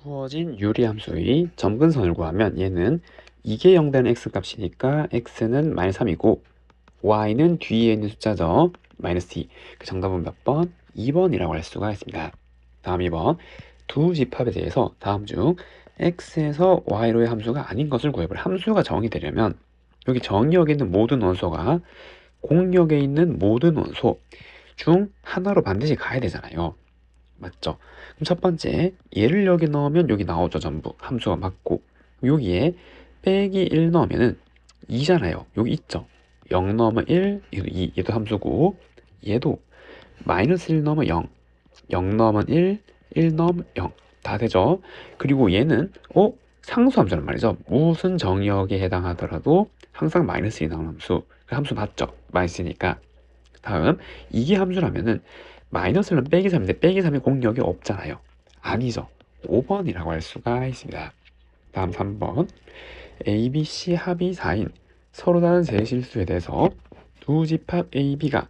주어진 유리함수의 점근선을 구하면 얘는 이게 0 되는 x값이니까 x는 마이너스 3이고 y는 뒤에 있는 숫자죠. 마이너스 2. 그 정답은 몇 번? 2번이라고 할 수가 있습니다. 다음 2번. 두 집합에 대해서 다음 중 x에서 y로의 함수가 아닌 것을 구해보라. 함수가 정의되려면 여기 정의역에 있는 모든 원소가 공역에 있는 모든 원소 중 하나로 반드시 가야 되잖아요. 맞죠? 그럼 첫 번째, 얘를 여기 넣으면 여기 나오죠, 전부. 함수가 맞고. 여기에 빼기 1 넣으면은 2잖아요. 여기 있죠? 0 넣으면 1, 얘도 2, 얘도 함수고, 얘도 마이너스 1 넣으면 0, 0 넣으면 1, 1 넣으면 0. 다 되죠? 그리고 얘는, 상수함수란 말이죠. 무슨 정의역에 해당하더라도 항상 마이너스 1이 나오는 함수. 그 함수 맞죠? 마이너스니까. 다음, 이게 함수라면은 마이너스는 빼기 3인데 빼기 3이 공역이 없잖아요. 아니죠. 5번이라고 할 수가 있습니다. 다음 3번. A, B, C 합이 4인 서로 다른 세 실수에 대해서 두 집합 A, B가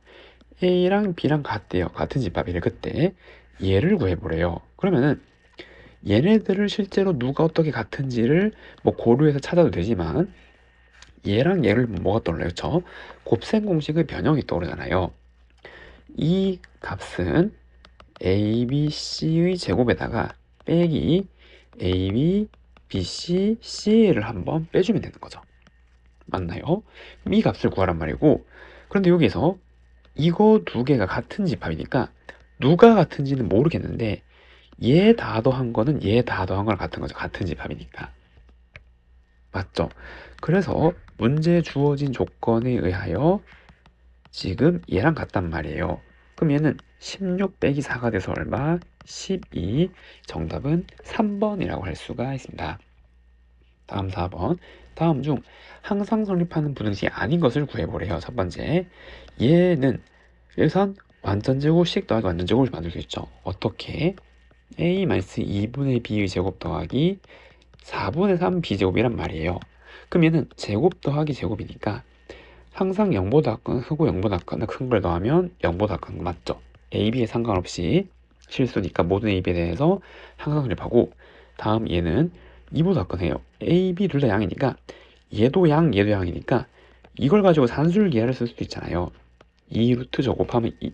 A랑 B랑 같대요. 같은 집합이래. 그때 얘를 구해보래요. 그러면은 얘네들을 실제로 누가 어떻게 같은지를 뭐 고려해서 찾아도 되지만 얘랑 얘를 뭐가 떠올라요? 그쵸? 곱셈 공식의 변형이 떠오르잖아요. 이 값은 A, B, C의 제곱에다가 빼기 A, B, B, C, C를 한번 빼주면 되는 거죠. 맞나요? 그럼 이 값을 구하란 말이고, 그런데 여기서 이거 두 개가 같은 집합이니까 누가 같은지는 모르겠는데 얘 다 더한 거는 얘 다 더한 거랑 같은 거죠. 같은 집합이니까. 맞죠? 그래서 문제에 주어진 조건에 의하여 지금 얘랑 같단 말이에요. 그럼 얘는 16 빼기 4가 돼서 얼마? 12. 정답은 3번이라고 할 수가 있습니다. 다음 4번. 다음 중 항상 성립하는 부등식이 아닌 것을 구해보래요. 첫 번째. 얘는 일선 완전제곱씩 더하기 완전제곱을 만들 수 있죠. 어떻게? a-2분의 b의 제곱 더하기 4분의 3 b제곱이란 말이에요. 그럼 얘는 제곱 더하기 제곱이니까 항상 0보다 크고 0보다 큰 걸 더하면 0보다 큰 거 맞죠? A, B에 상관없이 실수니까 모든 A, B에 대해서 항상 성립하고 다음 얘는 2보다 큰 해요. A, B 둘 다 양이니까 얘도 양, 얘도 양이니까 이걸 가지고 산술기하를 쓸 수도 있잖아요. 2루트 곱하면 2.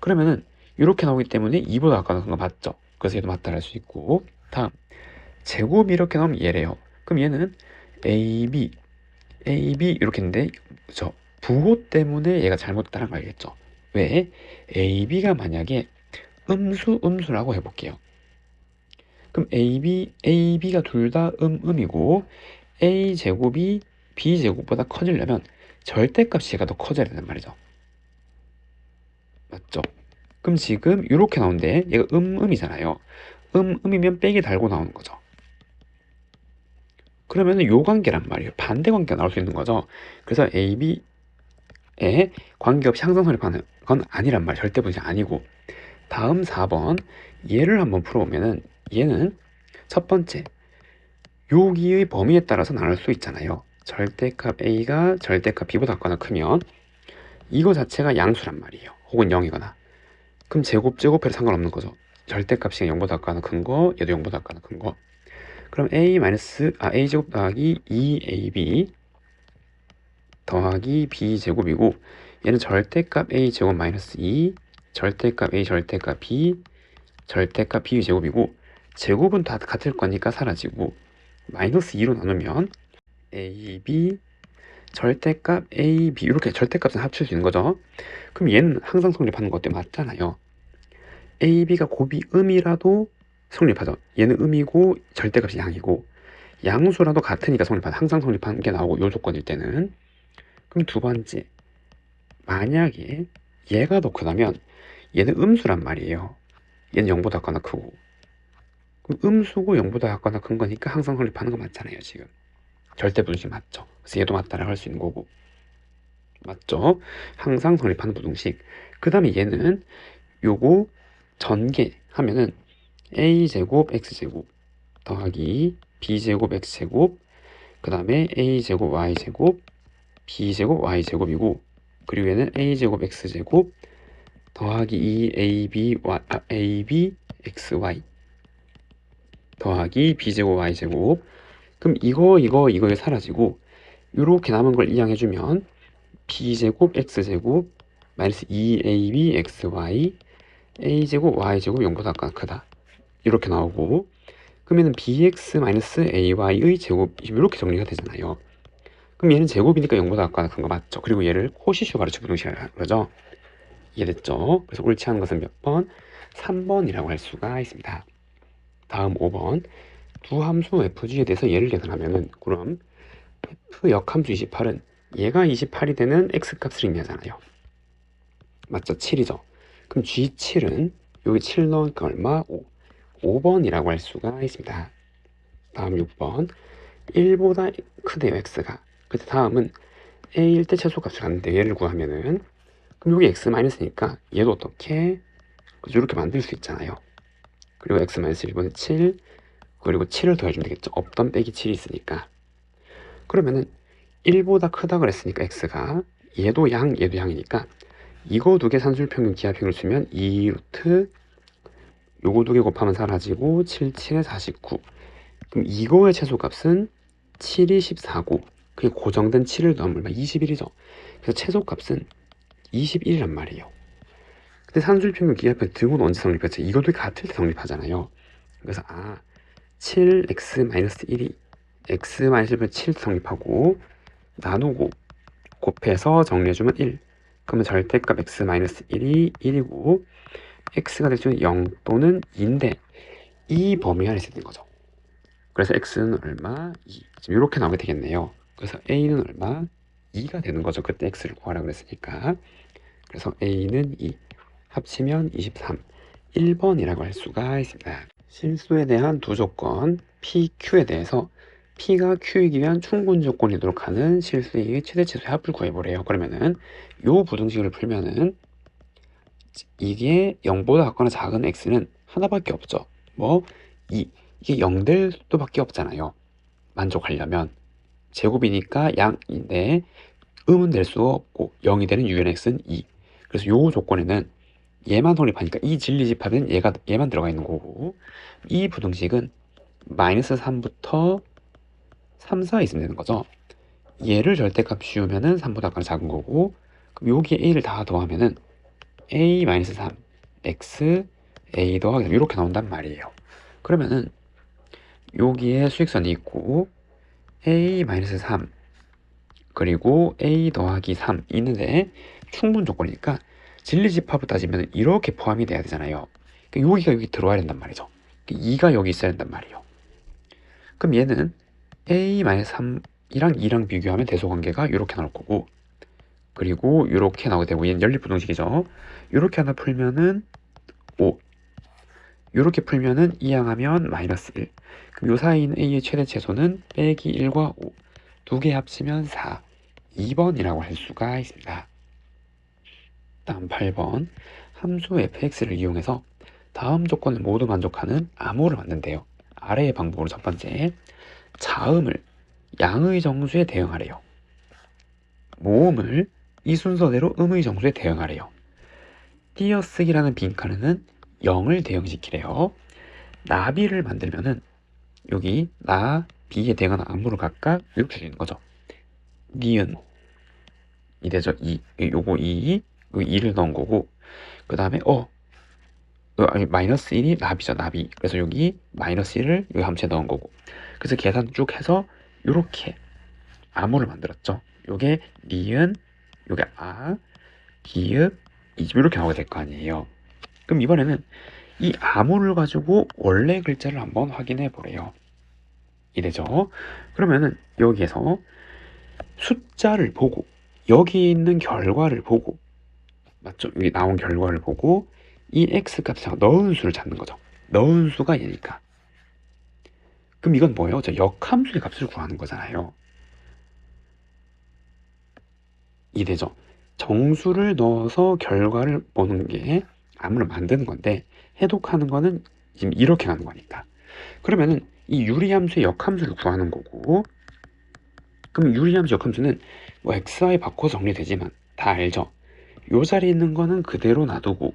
그러면은 이렇게 나오기 때문에 2보다 큰 거 맞죠? 그래서 얘도 맞다 할 수 있고 다음 제곱 이렇게 나오면 얘래요. 그럼 얘는 A, B 이렇게 했는데 저 부호 때문에 얘가 잘못됐다는 거 알겠죠? 왜? AB가 만약에 음수라고 해볼게요. 그럼 AB가 둘 다 음이고 A제곱이 B제곱보다 커지려면 절대값이 얘가 더 커져야 된단 말이죠. 맞죠? 그럼 지금 이렇게 나오는데 얘가 음이잖아요. 음이면 빼기 달고 나오는 거죠. 그러면은 요 관계란 말이에요. 반대 관계가 나올 수 있는 거죠. 그래서 AB에 관계없이 항상 성립하는 건 아니란 말이에요. 절대 분식 아니고. 다음 4번 얘를 한번 풀어보면은 얘는 첫 번째 여기의 범위에 따라서 나눌 수 있잖아요. 절대값 A가 절대값 B보다 작거나 크면 이거 자체가 양수란 말이에요. 혹은 0이거나. 그럼 제곱해도 상관없는 거죠. 절대값이 0보다 작거나 큰 거, 얘도 0보다 작거나 큰 거. 그럼 A제곱 더하기 2AB 더하기 B제곱이고 얘는 절대값 A제곱 마이너스 2 절대값 A 절대값 B 절대값 B 제곱이고 제곱은 다 같을 거니까 사라지고 마이너스 2로 나누면 AB 절대값 AB 이렇게 절대값은 합칠 수 있는 거죠. 그럼 얘는 항상 성립하는 것 때문에 맞잖아요. AB가 곱이 음이라도 성립하죠. 얘는 음이고 절대값이 양이고 양수라도 같으니까 성립하죠. 항상 성립하는 게 나오고 요 조건일 때는. 그럼 두 번째 만약에 얘가 더 크다면 얘는 음수란 말이에요. 얘는 0보다 작거나 크고 그럼 음수고 0보다 작거나 큰 거니까 항상 성립하는 거 맞잖아요. 지금 절대 분식 맞죠? 그래서 얘도 맞다라고 할 수 있는 거고 맞죠? 항상 성립하는 부등식. 그 다음에 얘는 요거 전개 하면은 a제곱 x제곱 더하기 b제곱 x제곱 그 다음에 a제곱 y제곱 b제곱 y제곱이고 그리고 얘는 a제곱 x제곱 더하기 2ab xy 더하기 b제곱 y제곱. 그럼 이거 사라지고 이렇게 남은 걸 이항해주면 b제곱 x제곱 마이너스 2ab xy a제곱 y제곱 0보다 크다 이렇게 나오고, 그러면 bx 마이너스 ay의 제곱 이렇게 정리가 되잖아요. 그럼 얘는 제곱이니까 0보다 큰 거 맞죠? 그리고 얘를 코시쇼 가르쳐 부등식이라고 그러죠. 이해됐죠? 그래서 옳지 않은 것은 몇 번? 3번이라고 할 수가 있습니다. 다음 5번. 두 함수 fg에 대해서 예를 계산하면은, 그럼 f 역함수 28은 얘가 28이 되는 x값을 의미하잖아요. 맞죠? 7이죠. 그럼 g7은 여기 7 넣으니까 얼마? 5. 5번이라고 할 수가 있습니다. 다음 6번. 1보다 크대요, x가. 그래서 다음은 a일 때 최소값을 갖는데 얘를 구하면은, 그럼 여기 x-니까 얘도 어떻게 이렇게 만들 수 있잖아요. 그리고 x-1번에 7, 그리고 7을 더해주면 되겠죠. 없던 빼기 7이 있으니까. 그러면은 1보다 크다 그랬으니까 x가, 얘도 얘도 양이니까 이거 두 개 산술평균 기하평균을 쓰면 2루트 요거 두 개 곱하면 사라지고 7, 7에 49. 그럼 이거의 최소값은 7이 14고 그게 고정된 7을 더하면 얼마? 21이죠. 그래서 최소값은 21이란 말이에요. 근데 산술평균 기하평균 등은 언제 성립했죠? 이것도 같을 때 성립하잖아요. 그래서 7x-1이 x-1을 7 성립하고 나누고 곱해서 정리해주면 1. 그러면 절대값 x-1이 1이고 x가 될 수는 0 또는 2인데 이 범위 안에 있는 거죠. 그래서 x는 얼마? 2. 지금 이렇게 나오게 되겠네요. 그래서 a는 얼마? 2가 되는 거죠. 그때 x를 구하라고 그랬으니까. 그래서 a는 2. 합치면 23. 1번이라고 할 수가 있습니다. 실수에 대한 두 조건, P, Q에 대해서 P가 Q이기 위한 충분 조건이도록 하는 실수의 최대 최소의 합을 구해보래요. 그러면은 요 부등식을 풀면은 이게 0보다 같거나 작은 x는 하나밖에 없죠. 뭐 2. 이게 0 될 수밖에 없잖아요. 만족하려면 제곱이니까 양인데 음은 될 수가 없고 0이 되는 유연의 x는 2. 그래서 요 조건에는 얘만 성립하니까 이 진리 집합은 얘만 들어가 있는 거고, 이 부등식은 마이너스 3부터 3, 4 있으면 되는 거죠. 얘를 절대값 씌우면은 3보다 작은 거고, 그럼 여기에 a를 다 더하면은 a 마이너스 3 x a 더하기 3 이렇게 나온단 말이에요. 그러면은 여기에 수직선이 있고 a 마이너스 3 그리고 a 더하기 3 있는데 충분 조건이니까 진리집합을 따지면 이렇게 포함이 돼야 되잖아요. 그러니까 여기가 여기 들어와야 된단 말이죠. 2가 여기 있어야 된단 말이에요. 그럼 얘는 a-3이랑 2랑 비교하면 대소관계가 이렇게 나올 거고, 그리고 이렇게 나오게 되고, 얘는 연립부등식이죠. 이렇게 하나 풀면은 5, 이렇게 풀면은 이항하면 마이너스 1. 그럼 요 사이에 있는 a의 최대 최소는 빼기 1과 5, 두 개 합치면 4, 2번이라고 할 수가 있습니다. 다음 8번. 함수 fx를 이용해서 다음 조건을 모두 만족하는 암호를 만든대요. 아래의 방법으로 첫 번째, 자음을 양의 정수에 대응하래요. 모음을 이 순서대로 음의 정수에 대응하래요. 띄어쓰기라는 빈칸에는 0을 대응시키래요. 나비를 만들면은 여기 나, 비에 대응하는 암호를 각각 이렇게 주는 거죠. 니은 이 되죠. 요거 2, 요 2를 넣은 거고, 그 다음에 마이너스 1이 나비죠. 나비. 그래서 여기 마이너스 1을 여기 함수에 넣은 거고, 그래서 계산 쭉 해서 이렇게 암호를 만들었죠. 요게 니은, 요게 비읍, 이렇게 나오게 될 거 아니에요. 그럼 이번에는 이 암호를 가지고 원래 글자를 한번 확인해 보래요. 이래죠. 그러면은 여기에서 숫자를 보고 여기 있는 결과를 보고, 맞죠? 여기 나온 결과를 보고 이 x값을 넣은 수를 찾는 거죠. 넣은 수가 얘니까. 그럼 이건 뭐예요? 역함수의 값을 구하는 거잖아요. 이래죠. 정수를 넣어서 결과를 보는 게 암호를 만드는 건데, 해독하는 거는 지금 이렇게 가는 거니까. 그러면은 이 유리함수의 역함수를 구하는 거고, 그럼 유리함수 역함수는 뭐 xy 바꿔서 정리되지만 다 알죠. 요 자리에 있는 거는 그대로 놔두고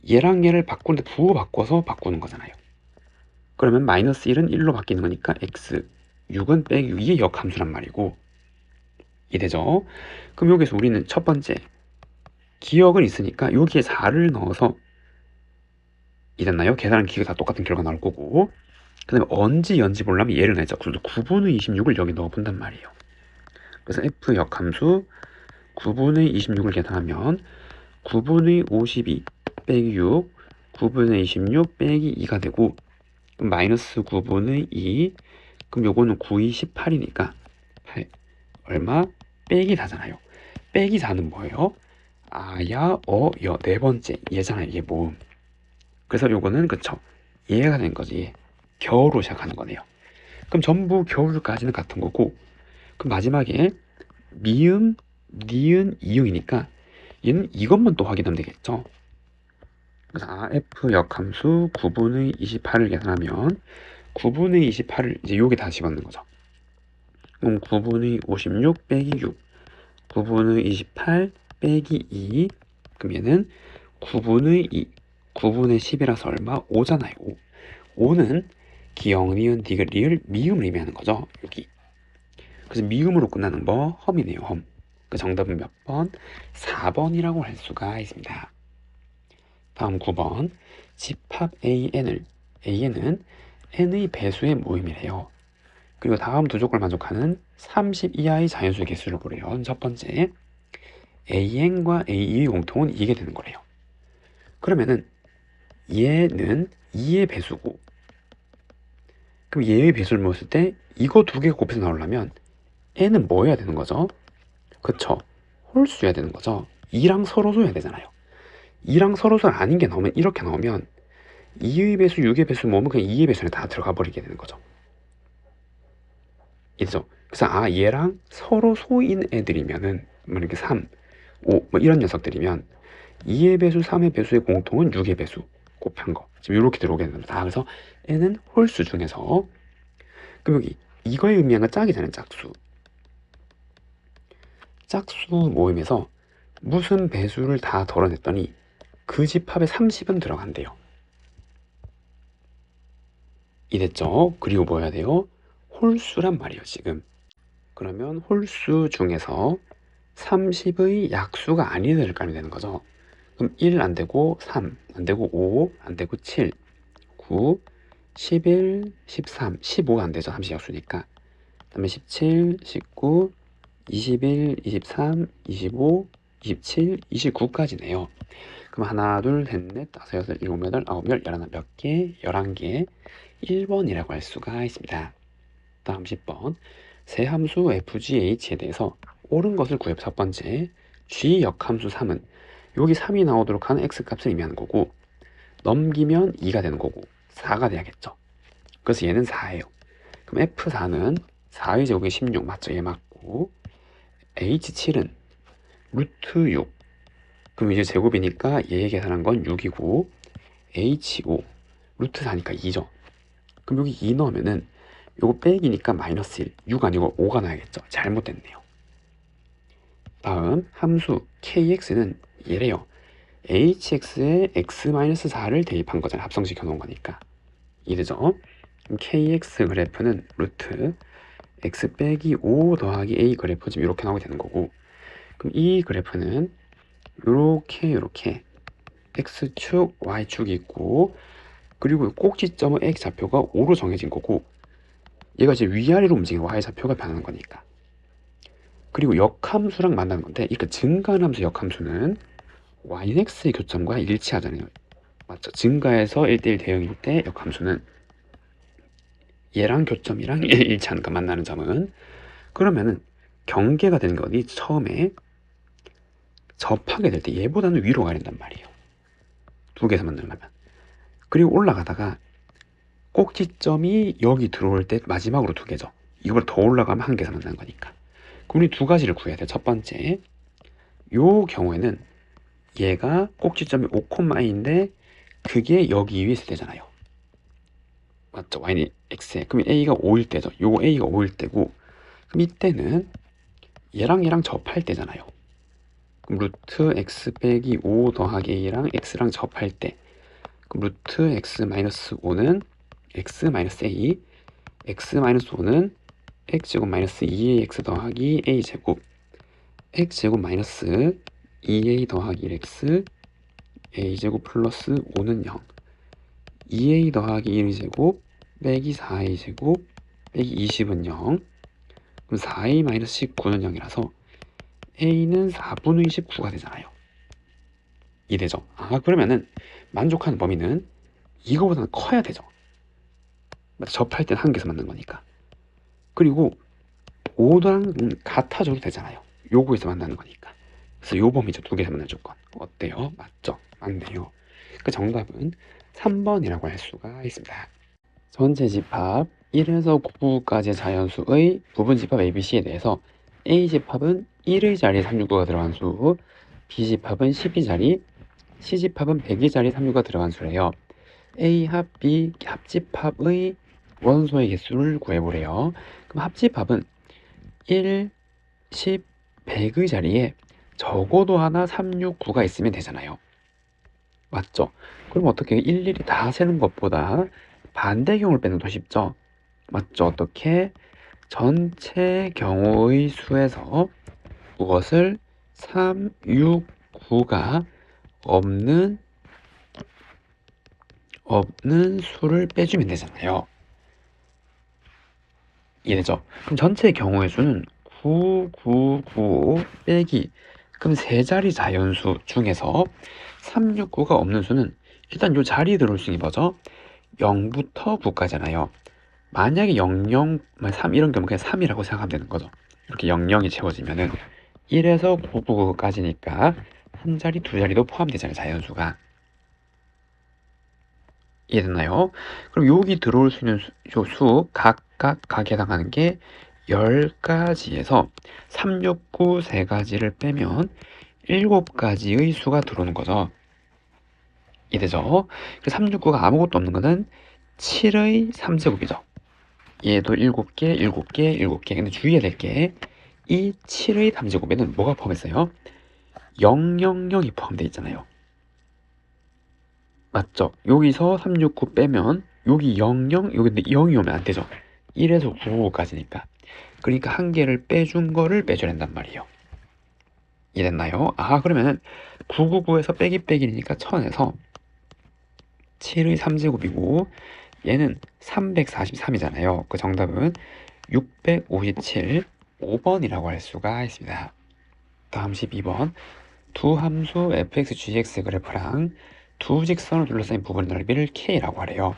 얘랑 얘를 바꾸는데 부호 바꿔서 바꾸는 거잖아요. 그러면 마이너스 1은 1로 바뀌는 거니까 x, 6은 빼기 6, 이게 역함수란 말이고, 이해되죠? 그럼 여기서 우리는 첫 번째 기억은 있으니까 여기에 4를 넣어서, 이해됐나요? 계산한 기계가 다 똑같은 결과 나올 거고, 그 다음에 언제 연지 보려면 얘를 내죠. 그래서 9분의 26을 여기 넣어본단 말이에요. 그래서 f 역함수 9분의 26을 계산하면 9분의 52 빼기 6, 9분의 26 빼기 2가 되고, 그럼 마이너스 9분의 2, 그럼 요거는 9, 2, 18이니까 8 얼마? 빼기 4잖아요. 빼기 4는 뭐예요? 아야, 여, 네 번째 얘잖아요. 얘 모음. 그래서 요거는 그쵸, 얘가 된 거지. 겨울로 시작하는 거네요. 그럼 전부 겨울까지는 같은 거고, 그럼 마지막에 미음, 니은, 이응이니까 얘는 이것만 또 확인하면 되겠죠. 그래서 f 역함수 9분의 28을 계산하면 9분의 28을 이제 여기 다 집어넣는 거죠. 그럼 9분의 56 빼기 6, 9분의 28 빼기 2, 그럼 얘는 9분의 2, 9분의 10이라서 얼마? 5잖아요. 5. 5는 기역, 니은, 디귿, 리을, 미음을 의미하는 거죠. 여기. 그래서 미음으로 끝나는 뭐? 험이네요. 험. 그 정답은 몇 번? 4번이라고 할 수가 있습니다. 다음 9번. 집합 AN은 n의 배수의 모임이래요. 그리고 다음 두 조건을 만족하는 30 이하의 자연수의 개수를 보래요. 첫 번째, AN과 AE의 공통은 이게 되는 거래요. 그러면은 얘는 2의 배수고, 그럼 얘의 배수를 모았을 때 이거 두 개가 곱해서 나오려면 n은 뭐 해야 되는 거죠? 그쵸? 홀수여야 되는 거죠. 2랑 서로소여야 되잖아요. 2랑 서로소 아닌 게 나오면, 이렇게 나오면 2의 배수, 6의 배수 모으면 그냥 2의 배수에 다 들어가 버리게 되는 거죠. 이죠. 그래서 얘랑 서로 소인 애들이면은 뭐 이렇게 3, 5 뭐 이런 녀석들이면 2의 배수, 3의 배수의 공통은 6의 배수 곱한 거. 지금 이렇게 들어오게 됩니다. 그래서 n은 홀수 중에서, 그럼 여기 이거의 의미한 건 짝이잖아요. 짝수. 짝수 모임에서 무슨 배수를 다 덜어냈더니 그 집합에 30은 들어간대요. 이랬죠? 그리고 뭐 해야 돼요? 홀수란 말이에요, 지금. 그러면 홀수 중에서 30의 약수가 아닌 애를 깔면 되는 거죠. 그럼 1 안 되고 3 안 되고 5 안 되고 7, 9, 11, 13, 15가 안 되죠. 30 약수니까. 그 다음에 17, 19, 21, 23, 25, 27, 29까지네요. 그럼 하나, 둘, 셋, 넷, 다섯, 여섯, 일곱, 여덟, 아홉, 열, 열하나 몇 개? 11개. 1번이라고 할 수가 있습니다. 다음 10번. 세 함수 fgh에 대해서 옳은 것을 구해. 첫 번째, g 역함수 3은 여기 3이 나오도록 하는 x값을 의미하는 거고, 넘기면 2가 되는 거고 4가 돼야겠죠. 그래서 얘는 4예요. 그럼 f4는 4의 제곱이 16 맞죠? 얘 맞고, h7은 루트 6, 그럼 이제 제곱이니까 얘 계산한 건 6이고, h5 루트 4니까 2죠. 그럼 여기 2 넣으면은 요거 빼기니까 마이너스 1, 6 아니고 5가 나야겠죠. 잘못됐네요. 다음 함수 kx는 얘래요. hx에 x-4를 대입한 거잖아요. 합성시켜 놓은 거니까. 이해되죠? 그럼 kx 그래프는 루트 x 빼기 5 더하기 a 그래프, 지금 이렇게 나오게 되는 거고, 그럼 이 그래프는 요렇게 x축, y축이 있고, 그리고 꼭지점의 x 좌표가 5로 정해진 거고, 얘가 이제 위아래로 움직이는 y 좌표가 변하는 거니까. 그리고 역함수랑 만나는 건데, 이렇게 증가함수 역함수는 yx의 교점과 일치하잖아요. 맞죠? 증가해서 1대1 대응일 때 역함수는 얘랑 교점이랑 일치하는 거, 만나는 점은. 그러면은 경계가 되는 게 어디? 처음에 접하게 될 때 얘보다는 위로 가야 된단 말이에요. 두 개에서 만나려면. 그리고 올라가다가 꼭지점이 여기 들어올 때 마지막으로 두 개죠. 이걸 더 올라가면 한 개에서 만나는 거니까. 그럼 우리 두 가지를 구해야 돼요. 첫 번째, 요 경우에는 얘가 꼭지점이 5,2인데 그게 여기 위에 있을 때잖아요. 맞죠? y는 x에. 그럼 a가 5일 때죠. 요거 a가 5일 때고, 그럼 이때는 얘랑 접할 때잖아요. 그럼 루트 x 빼기 5 더하기 a랑 x랑 접할 때, 그럼 루트 x 마이너스 5는 x-a, x-5는 x제곱 마이너스 2ax 더하기 a제곱, x제곱 마이너스 2a 더하기 1x, a제곱 플러스 5는 0, 2a 더하기 1제곱 빼기 4a제곱 빼기 20은 0, 그럼 4a 마이너스 19는 0이라서 a는 4분의 19가 되잖아요. 이해되죠? 그러면은 만족하는 범위는 이거보다는 커야 되죠. 접할 땐 한 개에서 만든 거니까. 그리고 5랑 같아져도 되잖아요. 요거에서 만나는 거니까. 그래서 요 범위죠. 두 개에서 만날 조건. 어때요? 맞죠? 맞네요. 그 정답은 3번이라고 할 수가 있습니다. 전체 집합 1에서 9까지의 자연수의 부분 집합 ABC에 대해서 A 집합은 1의 자리에 369가 들어간 수, B 집합은 12자리, C 집합은 100의 자리에 369가 들어간 수래요. A 합 B 합집합의 원소의 개수를 구해보래요. 그럼 합집합은 1, 10, 100의 자리에 적어도 하나 369가 있으면 되잖아요. 맞죠? 그럼 어떻게 일일이 다 세는 것보다 반대경우를 빼는 게 더 쉽죠? 맞죠? 어떻게? 전체 경우의 수에서 무엇을 3, 6, 9가 없는 수를 빼주면 되잖아요. 이해되죠? 그럼 전체 경우의 수는 9, 9, 9 빼기, 그럼 세 자리 자연수 중에서 3, 6, 9가 없는 수는 일단 요 자리에 들어올 수 있는 거죠. 0부터 9까지잖아요. 만약에 0, 0, 3 이런 경우 그냥 3이라고 생각하면 되는 거죠. 이렇게 0, 0이 채워지면은 1에서 9, 9까지니까 한 자리, 두 자리도 포함되잖아요. 자연수가. 이해됐나요? 그럼 여기 들어올 수 있는 수 각각 각에 해당하는 게 10가지에서 3, 6, 9 3가지를 빼면 7가지의 수가 들어오는 거죠. 이해되죠? 3, 6, 9가 아무것도 없는 거는 7의 3제곱이죠. 얘도 7개, 7개, 7개. 근데 주의해야 될 게 이 7의 3제곱에는 뭐가 포함했어요? 0, 0, 0이 포함되어 있잖아요. 맞죠? 여기서 369 빼면 여기 00, 여기 0이 오면 안 되죠. 1에서 9까지니까. 그러니까 한 개를 빼준 거를 빼줘야 된단 말이에요. 이해됐나요? 그러면은 999에서 빼기 빼기니까 1000에서 7의 3제곱이고 얘는 343이잖아요. 그 정답은 657, 5번이라고 할 수가 있습니다. 다음 12번. 두 함수 fx, gx 그래프랑 두 직선을 둘러싸인 부분의 넓이를 k라고 하래요.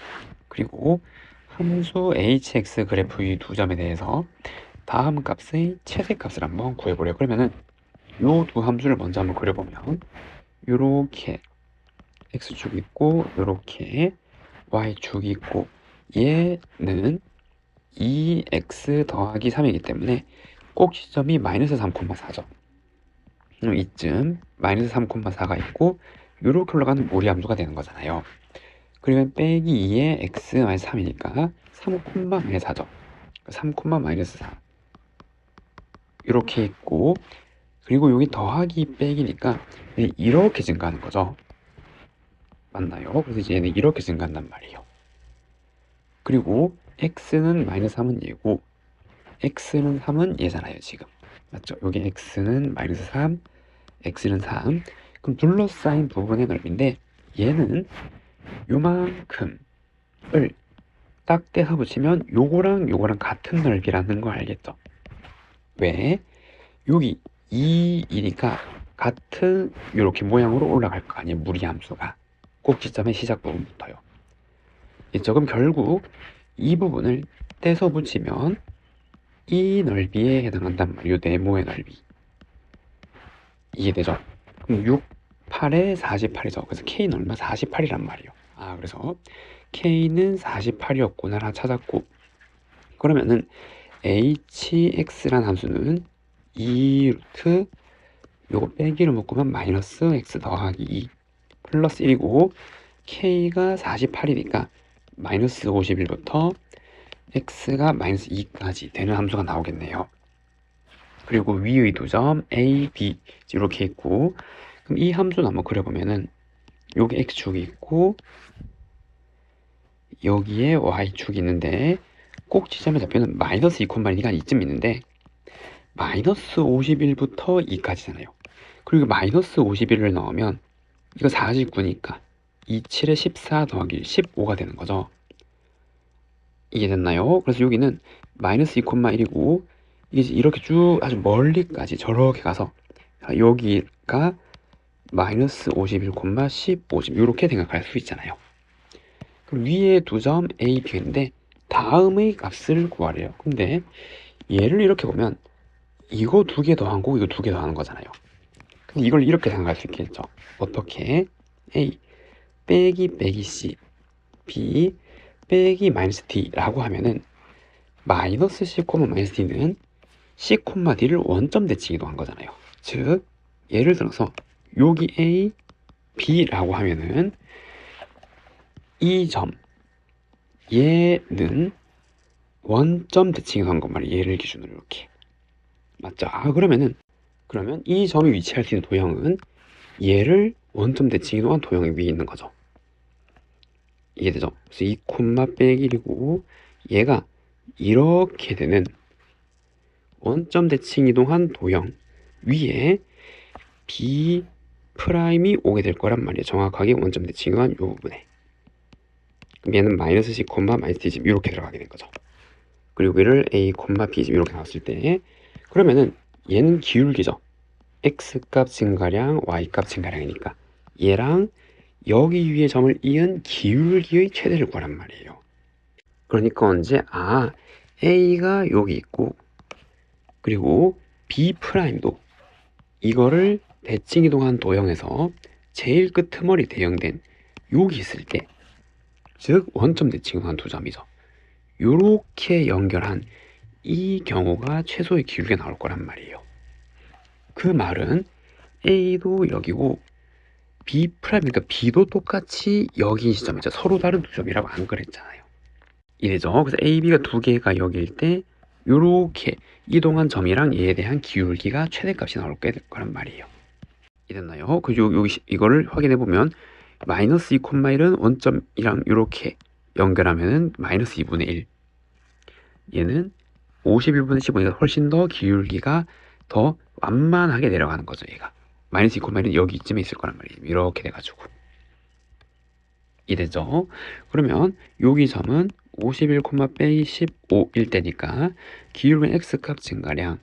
그리고 함수 hx 그래프의 두 점에 대해서 다음 값의 최대값을 한번 구해보래요. 그러면은 요 두 함수를 먼저 한번 그려보면 요렇게 x축이 있고 요렇게 y축이 있고 얘는 2x 더하기 3이기 때문에 꼭 시점이 마이너스 3,4죠. 이쯤 마이너스 3,4가 있고 요렇게 올라가는 무리함수가 되는 거잖아요. 그러면 빼기 2에 x 마이너스 3이니까 3, 마이너스 4죠. 3, 마이너스 4 이렇게 있고, 그리고 여기 더하기 빼기니까 이렇게 증가하는 거죠. 맞나요? 그래서 이제 얘는 이렇게 증가한단 말이에요. 그리고 x는 마이너스 3은 얘고 x는 3은 얘잖아요. 지금 맞죠? 여기 x는 마이너스 3, x는 3. 그럼 둘러싸인 부분의 넓이인데 얘는 요만큼을 딱 떼서 붙이면 요거랑 요거랑 같은 넓이라는 거 알겠죠? 왜? 여기 2이니까 같은 이렇게 모양으로 올라갈 거 아니에요. 무리함수가 꼭지점의 시작 부분부터요. 있죠? 그럼 결국 이 부분을 떼서 붙이면 이 넓이에 해당한단 말이에요. 네모의 넓이. 이해되죠? 그럼 6, 8에 48이죠. 그래서 K는 얼마? 48이란 말이에요. 그래서 K는 48이었구나 하나 찾았고, 그러면은 hx란 함수는 2루트 요거 빼기를 묶으면 마이너스 x 더하기 2 플러스 1이고 k가 48이니까 마이너스 51부터 x가 마이너스 2까지 되는 함수가 나오겠네요. 그리고 위의 두 점 a, b 이렇게 있고, 그럼 이 함수는 한번 그려보면은 요게 x축이 있고 여기에 y축이 있는데 꼭지점의 좌표는 마이너스 2,2가 이쯤 있는데 마이너스 51부터 2까지잖아요. 그리고 마이너스 51을 넣으면 이거 49니까 27에 14 더하기 15가 되는 거죠. 이해됐나요? 그래서 여기는 마이너스 2,1이고 이게 이렇게 쭉 아주 멀리까지 저렇게 가서 여기가 마이너스 51, 15 이렇게 생각할 수 있잖아요. 그럼 위에 두 점 A, B인데 다음의 값을 구하래요. 근데 얘를 이렇게 보면 이거 두 개 더한 거고 이거 두 개 더하는 거잖아요. 근데 이걸 이렇게 생각할 수 있겠죠. 어떻게? A 빼기 C B 빼기 마이너스 D라고 하면은 마이너스 C, 마이너스 D는 C, D를 원점 대칭 이동한 거잖아요. 즉 예를 들어서 여기 A, B라고 하면은 이 점 얘는 원점 대칭 이동한 것 말이에요. 얘를 기준으로 이렇게. 맞죠? 그러면 이 점이 위치할 수 있는 도형은 얘를 원점 대칭 이동한 도형이 위에 있는 거죠. 이해되죠? 그래서 2, 빼기 1이고 얘가 이렇게 되는 원점 대칭 이동한 도형 위에 B 프라임이 오게 될 거란 말이에요. 정확하게 원점 대칭 이동한 이 부분에. 그럼 얘는 마이너스 C, 마이너스 D 지금 이렇게 들어가게 된 거죠. 그리고 얘를 A, B 지금 이렇게 나왔을 때 그러면은 얘는 기울기죠. X 값 증가량, Y 값 증가량이니까 얘랑 여기 위에 점을 이은 기울기의 최대를 구하란 말이에요. 그러니까 언제 A가 여기 있고 그리고 B 프라임도 이거를 대칭 이동한 도형에서 제일 끄트머리 대형된 여기 있을 때 즉 원점 대칭 이동한 두 점이죠. 요렇게 연결한 이 경우가 최소의 기울기가 나올 거란 말이에요. 그 말은 A도 여기고 B 프라임, 그러니까 B도 똑같이 여기 시점이죠. 서로 다른 두 점이라고 안 그랬잖아요. 이래죠. 그래서 A, B가 두 개가 여기일 때 요렇게 이동한 점이랑 얘에 대한 기울기가 최대값이 나올 거란 말이에요. 이랬나요? 여기 이거를 확인해 보면 마이너스 2,1은 원점이랑 이렇게 연결하면은 마이너스 2분의 1. 얘는 51분의 15니까 훨씬 더 기울기가 더 완만하게 내려가는 거죠. 얘가 마이너스 2,1은 여기쯤에 있을 거란 말이에요. 이렇게 돼가지고 이래죠. 그러면 여기 점은 51, 빼기 15일 때니까 기울기는 X값 증가량,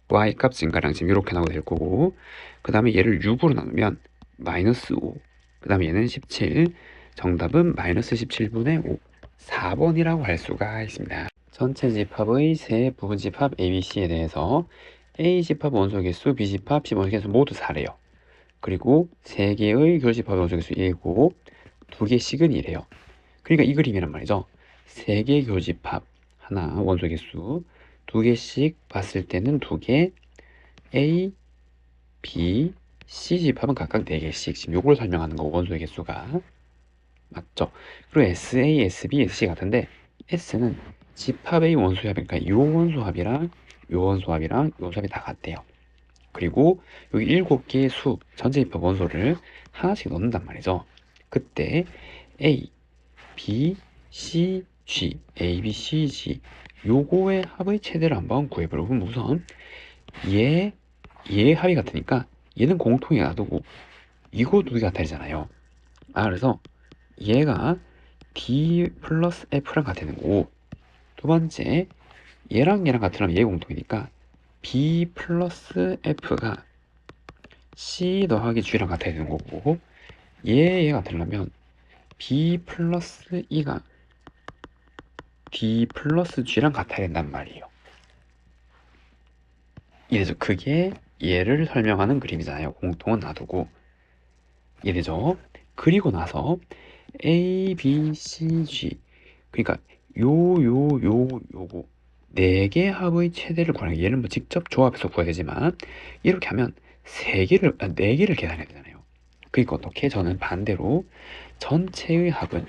Y값 증가량 지금 이렇게 나오게 될 거고 그 다음에 얘를 6으로 나누면 마이너스 5, 그 다음에 얘는 17, 정답은 마이너스 17분의 5, 4번이라고 할 수가 있습니다. 전체 집합의 세 부분 집합 ABC에 대해서 A 집합 원소 개수, B 집합, C 원소 개수 모두 4래요. 그리고 3개의 교집합 원소 개수 1고 2개씩은 1이에요. 그러니까 이 그림이란 말이죠. 3개 교집합 하나 원소 개수 2개씩 봤을 때는 2개, A, B, C 집합은 각각 4개씩. 지금 요걸 설명하는 거 원소의 개수가 맞죠? 그리고 SA, SB, SC 같은데 S는 집합의 원소합이니까 요 원소합이랑 요 원소합이랑 요 원소합이 다 같대요. 그리고 여기 7개의 수 전체 집합 원소를 하나씩 넣는단 말이죠. 그때 A, B, C, G, A, B, C, G 요거의 합의 최대를 한번 구해보려면 우선 얘의 합이 같으니까 얘는 공통이 놔두고 이거 두 개가 다르잖아요. 그래서 얘가 D 플러스 F랑 같은 거고 두 번째 얘랑 같으면 얘 공통이니까 B 플러스 F가 C 더하기 G랑 같아야 되는 거고 얘가 같으려면 B 플러스 E가 D 플러스 G랑 같아야 된단 말이에요. 이래서 그게 얘를 설명하는 그림이잖아요. 공통은 놔두고 이래죠. 그리고 나서 A, B, C, G 그러니까 요거 4개 합의 최대를 구하는 얘는 뭐 직접 조합해서 구해야 되지만 이렇게 하면 4개를 계산해야 되잖아요. 그러니까 어떻게 저는 반대로 전체의 합은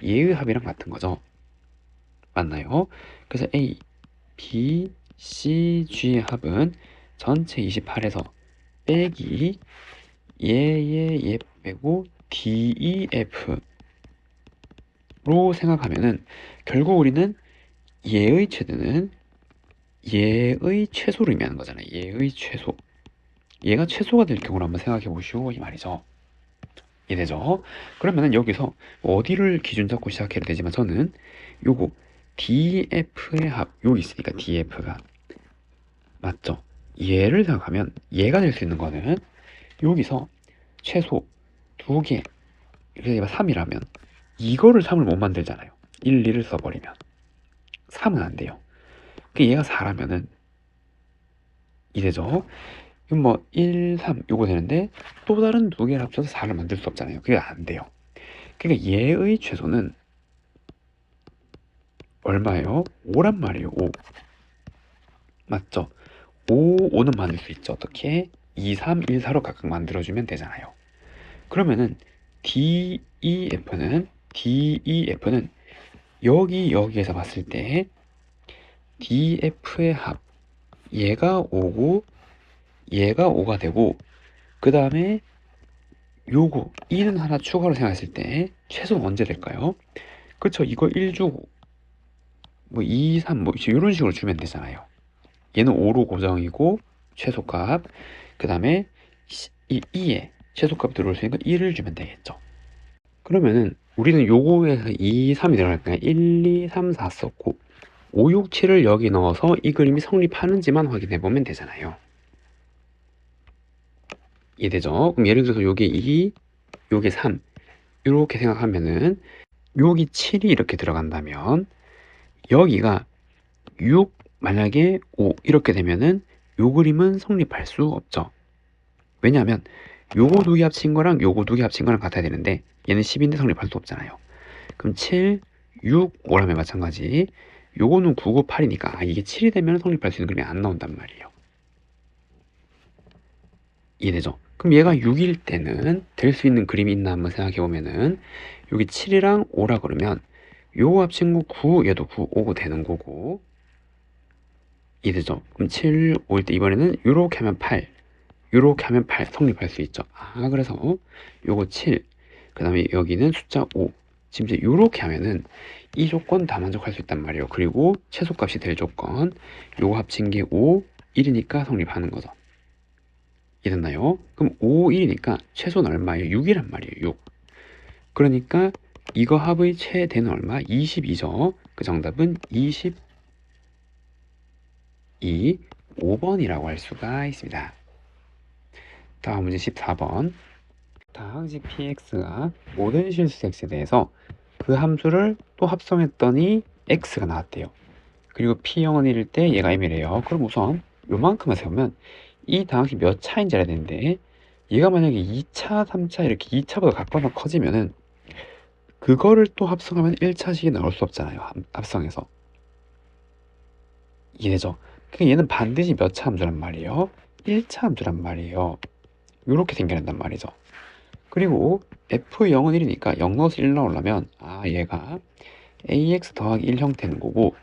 얘의 합이랑 같은 거죠. 맞나요? 그래서 A, B, C, G의 합은 전체 28에서 빼기 얘 빼고 D, E, F 생각하면은 결국 우리는 얘의 최대는 얘의 최소를 의미하는 거잖아요. 얘의 최소. 얘가 최소가 될 경우를 한번 생각해 보시오 이 말이죠. 이해되죠? 그러면은 여기서 어디를 기준 잡고 시작해야 되지만 저는 요거 DF의 합 여기 있으니까 DF가 맞죠? 얘를 생각하면 얘가 될 수 있는 거는 여기서 최소 2개 이렇게 3이라면 이거를 3을 못 만들잖아요. 1, 2를 써버리면 3은 안 돼요. 얘가 4라면은 이되죠? 그럼 뭐 1, 3 요거 되는데 또 다른 2개를 합쳐서 4를 만들 수 없잖아요. 그게 안 돼요. 그러니까 얘의 최소는 얼마예요? 5란 말이에요. 5 맞죠? 5는 만들 수 있죠. 어떻게? 2, 3, 1, 4로 각각 만들어주면 되잖아요. 그러면은 DEF는 여기에서 봤을 때 DF의 합 얘가 5고 얘가 5가 되고 그 다음에 요거 2는 하나 추가로 생각했을 때 최소는 언제 될까요? 그쵸, 이거 1 주고 뭐 2, 3 뭐 이런 식으로 주면 되잖아요. 얘는 5로 고정이고 최소값 그 다음에 이 2에 최소값 들어올 수 있는 거 1을 주면 되겠죠. 그러면은 우리는 요거에서 2, 3이 들어갈까요? 1, 2, 3, 4 썼고 5, 6, 7을 여기 넣어서 이 그림이 성립하는지만 확인해 보면 되잖아요. 이해되죠? 그럼 예를 들어서 요게 2, 요게 3 이렇게 생각하면은 여기 7이 이렇게 들어간다면 여기가 6 만약에 5 이렇게 되면은 요 그림은 성립할 수 없죠. 왜냐하면 요거 2개 합친 거랑 요거 2개 합친 거랑 같아야 되는데 얘는 10인데 성립할 수 없잖아요. 그럼 7, 6, 5라면 마찬가지 요거는 9, 9, 8이니까 이게 7이 되면 성립할 수 있는 그림이 안 나온단 말이에요. 이해되죠? 그럼 얘가 6일 때는 될 수 있는 그림이 있나 한번 생각해 보면은 여기 7이랑 5라 그러면 요거 합친 거 9, 얘도 9, 5고 되는 거고 이해되죠? 그럼 7, 5일 때 이번에는 요렇게 하면 8 요렇게 하면 8 성립할 수 있죠. 그래서 요거 7 그 다음에 여기는 숫자 5 지금 이제 요렇게 하면은 이 조건 다 만족할 수 있단 말이에요. 그리고 최소값이 될 조건 요거 합친 게 5, 1이니까 성립하는 거죠. 이해됐나요? 그럼 5, 1이니까 최소는 얼마예요? 6이란 말이에요. 6 그러니까 이거 합의 최대는 얼마? 22죠. 그 정답은 22, 5번이라고 할 수가 있습니다. 다음 문제 14번. 다항식 px가 모든 실수 x에 대해서 그 함수를 또 합성했더니 x가 나왔대요. 그리고 p0은 1일 때 얘가 m이래요. 그럼 우선 요만큼만 세우면 이 다항식 몇 차인지 알아야 되는데 얘가 만약에 2차, 3차 이렇게 2차보다 각보다 커지면은 그거를 또 합성하면 1차식이 나올 수 없잖아요. 합성해서. 이해되죠? 그러니까 얘는 반드시 몇 차 함수란 말이에요? 1차 함수란 말이에요. 이렇게 생겨난단 말이죠. 그리고 f0은 1이니까 0 넣어서 1 나오려면 얘가 ax 더하기 1 형태는 거고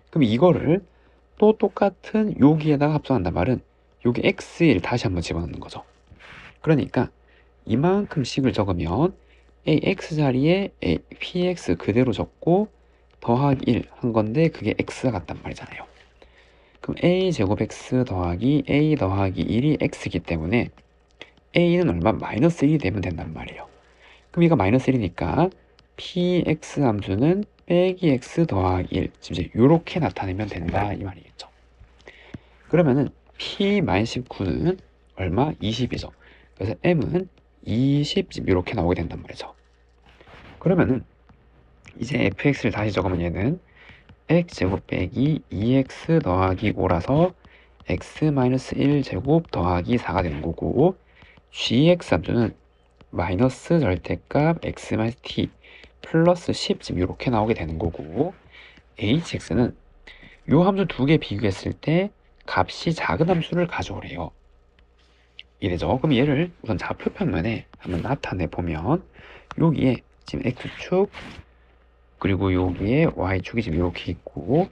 그럼 이거를 또 똑같은 여기에다가 합성한단 말은 여기 x1 다시 한번 집어넣는 거죠. 그러니까 이만큼씩을 적으면 ax 자리에 px 그대로 적고 더하기 1 한 건데 그게 x가 같단 말이잖아요. 그럼 a 제곱 x 더하기 a 더하기 1이 x이기 때문에 a는 얼마? 마이너스 1이 되면 된단 말이에요. 그럼 이거 마이너스 1이니까 px 함수는 빼기 x 더하기 1 지금 이제 이렇게 나타내면 된다 이 말이겠죠. 그러면은 p-19는 얼마? 20이죠. 그래서 m은 20 지금 이렇게 나오게 된단 말이죠. 그러면은 이제 fx를 다시 적으면 얘는 x제곱 빼기 2x 더하기 5라서 x-1 제곱 더하기 4가 되는 거고 gx 함수는 마이너스 절대값 x-t 플러스 10 지금 이렇게 나오게 되는 거고 hx는 요 함수 두 개 비교했을 때 값이 작은 함수를 가져오래요. 이래죠. 그럼 얘를 우선 좌표 평면에 한번 나타내 보면 여기에 지금 x축 그리고 여기에 y축이 지금 이렇게 있고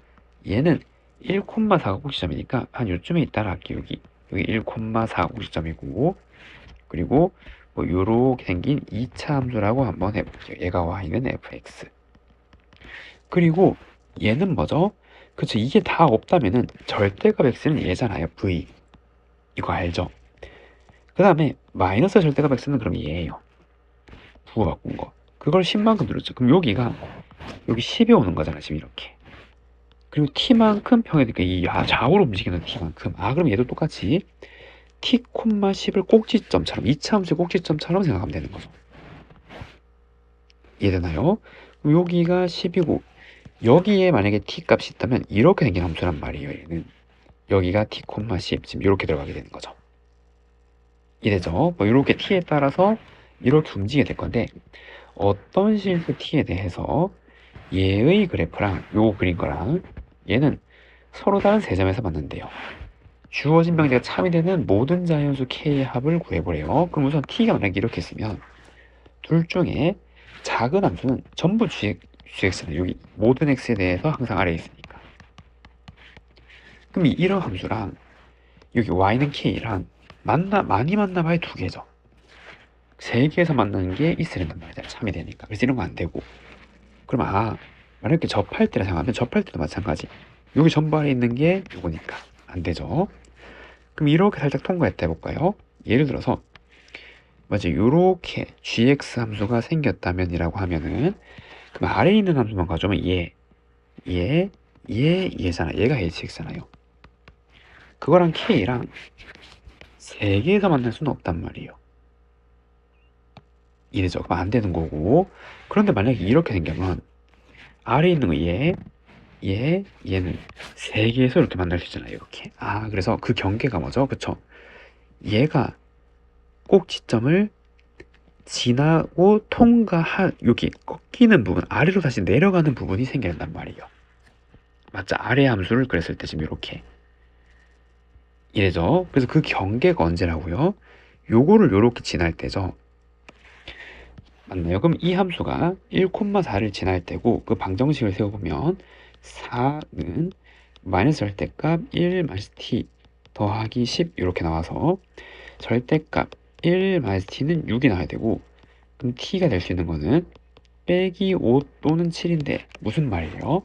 얘는 1,4가 꼭지점이니까 한 요쯤에 있다라 할게요. 여기 1,4가 꼭지점이고 그리고 뭐 요렇게 생긴 2차 함수라고 한번 해볼게요. 얘가 y는 fx 그리고 얘는 뭐죠? 그쵸, 이게 다 없다면은 절대값 x는 얘잖아요. v. 이거 알죠? 그 다음에 마이너스 절대값 x는 그럼 얘예요. 부호 바꾼 거. 그걸 10만큼 들었죠. 그럼 여기가 여기 10이 오는 거잖아, 지금 이렇게. 그리고 t만큼 평이니까 이 좌우로 움직이는 t만큼. 그럼 얘도 똑같이 t, 10을 꼭지점처럼, 이차함수의 꼭지점처럼 생각하면 되는 거죠. 이해되나요? 그럼 여기가 10이고 여기에 만약에 t 값이 있다면 이렇게 생긴 함수란 말이에요. 얘는 여기가 t, 10 지금 이렇게 들어가게 되는 거죠. 이래죠. 뭐 이렇게 t에 따라서 이렇게 움직이게 될 건데 어떤 실수 t에 대해서 얘의 그래프랑 요 그린 거랑 얘는 서로 다른 세 점에서 맞는데요. 주어진 명제가 참이 되는 모든 자연수 k의 합을 구해보래요. 그럼 우선 t가 만약에 이렇게 있으면 둘 중에 작은 함수는 전부 gx는 여기 모든 x에 대해서 항상 아래에 있으니까. 그럼 이런 함수랑 여기 y는 k랑 많이 만나봐야 두 개죠. 세 개에서 만나는 게 있어야 된단 말이야. 참이 되니까. 그래서 이런 거 안 되고. 그럼 만약에 이렇게 접할 때라 생각하면 접할 때도 마찬가지. 여기 전부 아래 있는 게 요거니까 안 되죠. 그럼 이렇게 살짝 통과했다 해볼까요? 예를 들어서 맞아, 요렇게 gx 함수가 생겼다면이라고 하면은 그럼 아래에 있는 함수만 가져오면 얘잖아. 얘가 hx잖아요. 그거랑 k랑 세 개에서 만날 수는 없단 말이에요. 이래죠. 그럼 안 되는 거고. 그런데 만약에 이렇게 생기면 아래에 있는 거 얘는 세 개에서 이렇게 만날 수 있잖아요. 이렇게. 그래서 그 경계가 뭐죠? 그쵸? 얘가 꼭지점을 지나고 여기 꺾이는 부분, 아래로 다시 내려가는 부분이 생겨야 된단 말이에요. 맞죠? 아래 함수를 그랬을 때 지금 이렇게. 이래죠. 그래서 그 경계가 언제라고요? 요거를 요렇게 지날 때죠. 맞나요? 그럼 이 함수가 1,4를 지날 때고 그 방정식을 세워보면 4는 마이너스 절대값 1 마이너스 t 더하기 10 이렇게 나와서 절대값 1 마이너스 t는 6이 나와야 되고 그럼 t가 될 수 있는 거는 빼기 5 또는 7인데 무슨 말이에요?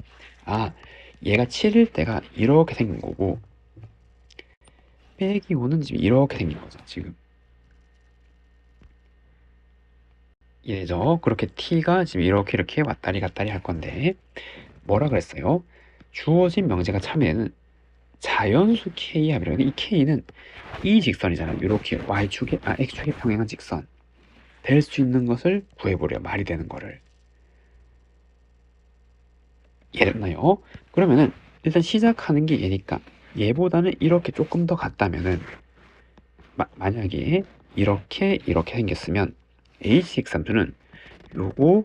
얘가 7일 때가 이렇게 생긴 거고 빼기 5는 지금 이렇게 생긴 거죠. 지금 이래죠. 그렇게 t가 지금 이렇게 왔다리 갔다리 할 건데 뭐라 그랬어요? 주어진 명제가 참여는 자연수 k의 합이라고. 이 k는 이 직선이잖아요. 이렇게 y축에 x축에 평행한 직선 될 수 있는 것을 구해보려. 말이 되는 거를. 이해됐나요? 그러면은 일단 시작하는 게 얘니까 얘보다는 이렇게 조금 더 같다면은 만약에 이렇게 생겼으면 hx 함수는 요거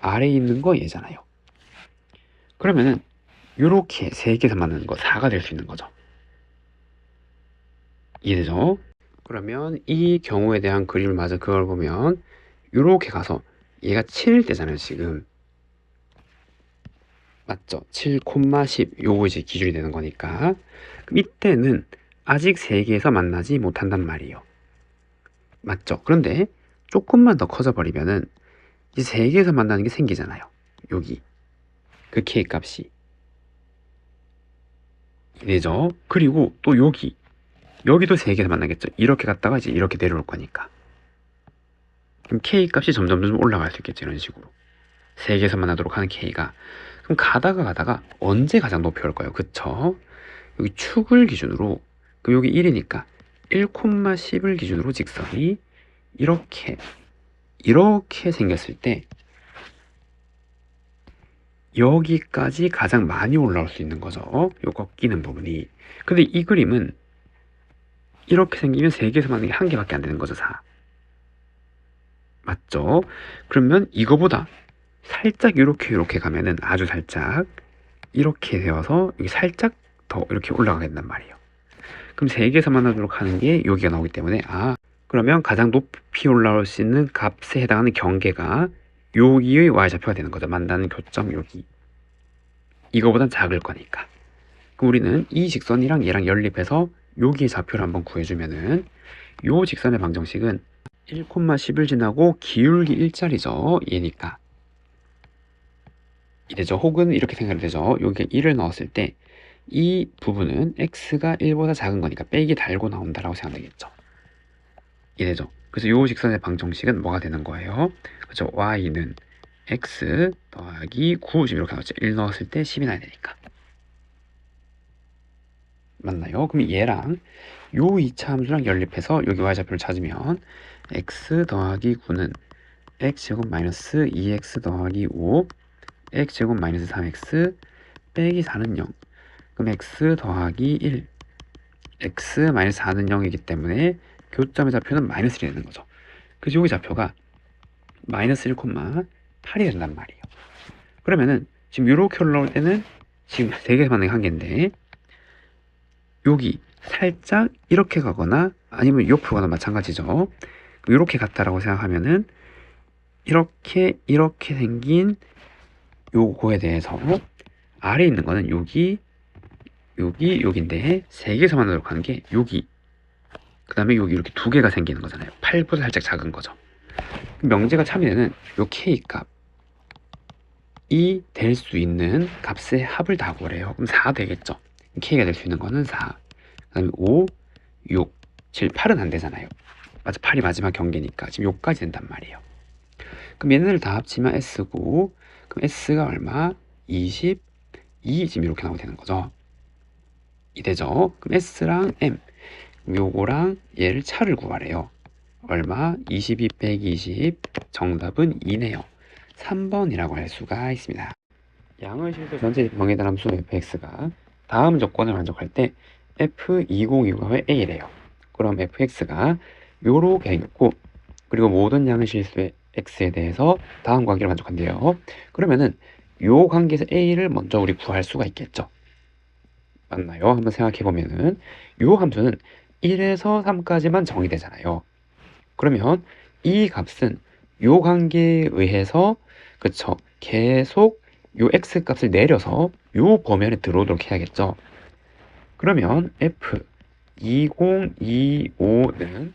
아래에 있는 거 얘잖아요. 그러면은 요렇게 세 개에서 만나는 거 4가 될 수 있는 거죠. 이해되죠? 그러면 이 경우에 대한 그림을 맞아 그걸 보면 요렇게 가서 얘가 7일 때잖아요. 지금 맞죠? 7, 10 요거 이제 기준이 되는 거니까 그럼 이때는 아직 세 개에서 만나지 못한단 말이에요. 맞죠? 그런데 조금만 더 커져 버리면은 이 세 개에서 만나는 게 생기잖아요. 여기 그 k 값이 되죠. 그리고 또 여기도 세 개에서 만나겠죠. 이렇게 갔다가 이제 이렇게 내려올 거니까. 그럼 k 값이 점점 올라갈 수 있겠죠. 이런 식으로 세 개에서 만나도록 하는 k가. 그럼 가다가 언제 가장 높이 올까요? 그쵸? 여기 축을 기준으로 그럼 여기 1이니까 1,10을 기준으로 직선이 이렇게 생겼을 때 여기까지 가장 많이 올라올 수 있는 거죠. 요 꺾이는 부분이. 근데 이 그림은 이렇게 생기면 3개에서 만나는 게 1개밖에 안 되는 거죠. 4. 맞죠? 그러면 이거보다 살짝 이렇게 가면은 아주 살짝 이렇게 되어서 여기 살짝 더 이렇게 올라가게 된단 말이에요. 그럼 3개에서 만나도록 하는 게 여기가 나오기 때문에 그러면 가장 높이 올라올 수 있는 값에 해당하는 경계가 여기의 y좌표가 되는 거죠. 만나는 교점 여기. 이거보단 작을 거니까. 그럼 우리는 이 직선이랑 얘랑 연립해서 여기의 좌표를 한번 구해주면은 요 직선의 방정식은 1,10을 지나고 기울기 1짜리죠. 얘니까. 이래죠. 혹은 이렇게 생각이 되죠. 여기에 1을 넣었을 때 이 부분은 x가 1보다 작은 거니까 빼기 달고 나온다라고 생각되겠죠. 이래죠. 그래서 이 직선의 방정식은 뭐가 되는 거예요? 그렇죠. y는 x 더하기 9 지금 이렇게 나왔죠. 1 넣었을 때 10이 나야 되니까. 맞나요? 그럼 얘랑 요 2차 함수랑 연립해서 여기 y좌표를 찾으면 x 더하기 9는 x제곱 마이너스 2x 더하기 5 x제곱 마이너스 3x 빼기 4는 0. 그럼 x 더하기 1 x 마이너스 4는 0이기 때문에 교점의 좌표는 마이너스 1이 되는 거죠. 그래서 여기 좌표가 마이너스 1,8이 된단 말이에요. 그러면은 지금 이렇게 올라올 때는 지금 대개만의 한계인데 여기 살짝 이렇게 가거나 아니면 옆으로 가나 마찬가지죠. 이렇게 갔다라고 생각하면은 이렇게 생긴 요거에 대해서 아래에 있는 거는 여기인데 세 개에서만 들어가는 게 여기, 그 다음에 여기 이렇게 두 개가 생기는 거잖아요. 8보다 살짝 작은 거죠. 명제가 참이되는 요 k 값이 될 수 있는 값의 합을 다 구하래요. 그럼 4 되겠죠. k가 될 수 있는 거는 4, 그 다음에 5, 6, 7, 8은 안 되잖아요. 맞아, 8이 마지막 경계니까 지금 6까지 된단 말이에요. 그럼 얘네들 다 합치면 s고, 그럼 s가 얼마? 22 지금 이렇게 나오게 되는 거죠. 이 되죠. 그럼 s랑 m, 요거랑 얘를 차를 구하래요. 얼마? 22 빼기 20, 정답은 2네요. 3번이라고 할 수가 있습니다. 양의 실수 전체 정의된 함수 fx가 다음 조건을 만족할 때 f2029의 a래요. 그럼 fx가 요렇게 생겼고, 그리고 모든 양의 실수의 x에 대해서 다음 관계를 만족한대요. 그러면은 요 관계에서 a를 먼저 우리 구할 수가 있겠죠. 맞나요? 한번 생각해 보면은 요 함수는 1에서 3까지만 정의되잖아요. 그러면 이 값은 요 관계에 의해서 그쵸, 계속 요 x 값을 내려서 요 범위안에 들어오도록 해야겠죠. 그러면 f2025는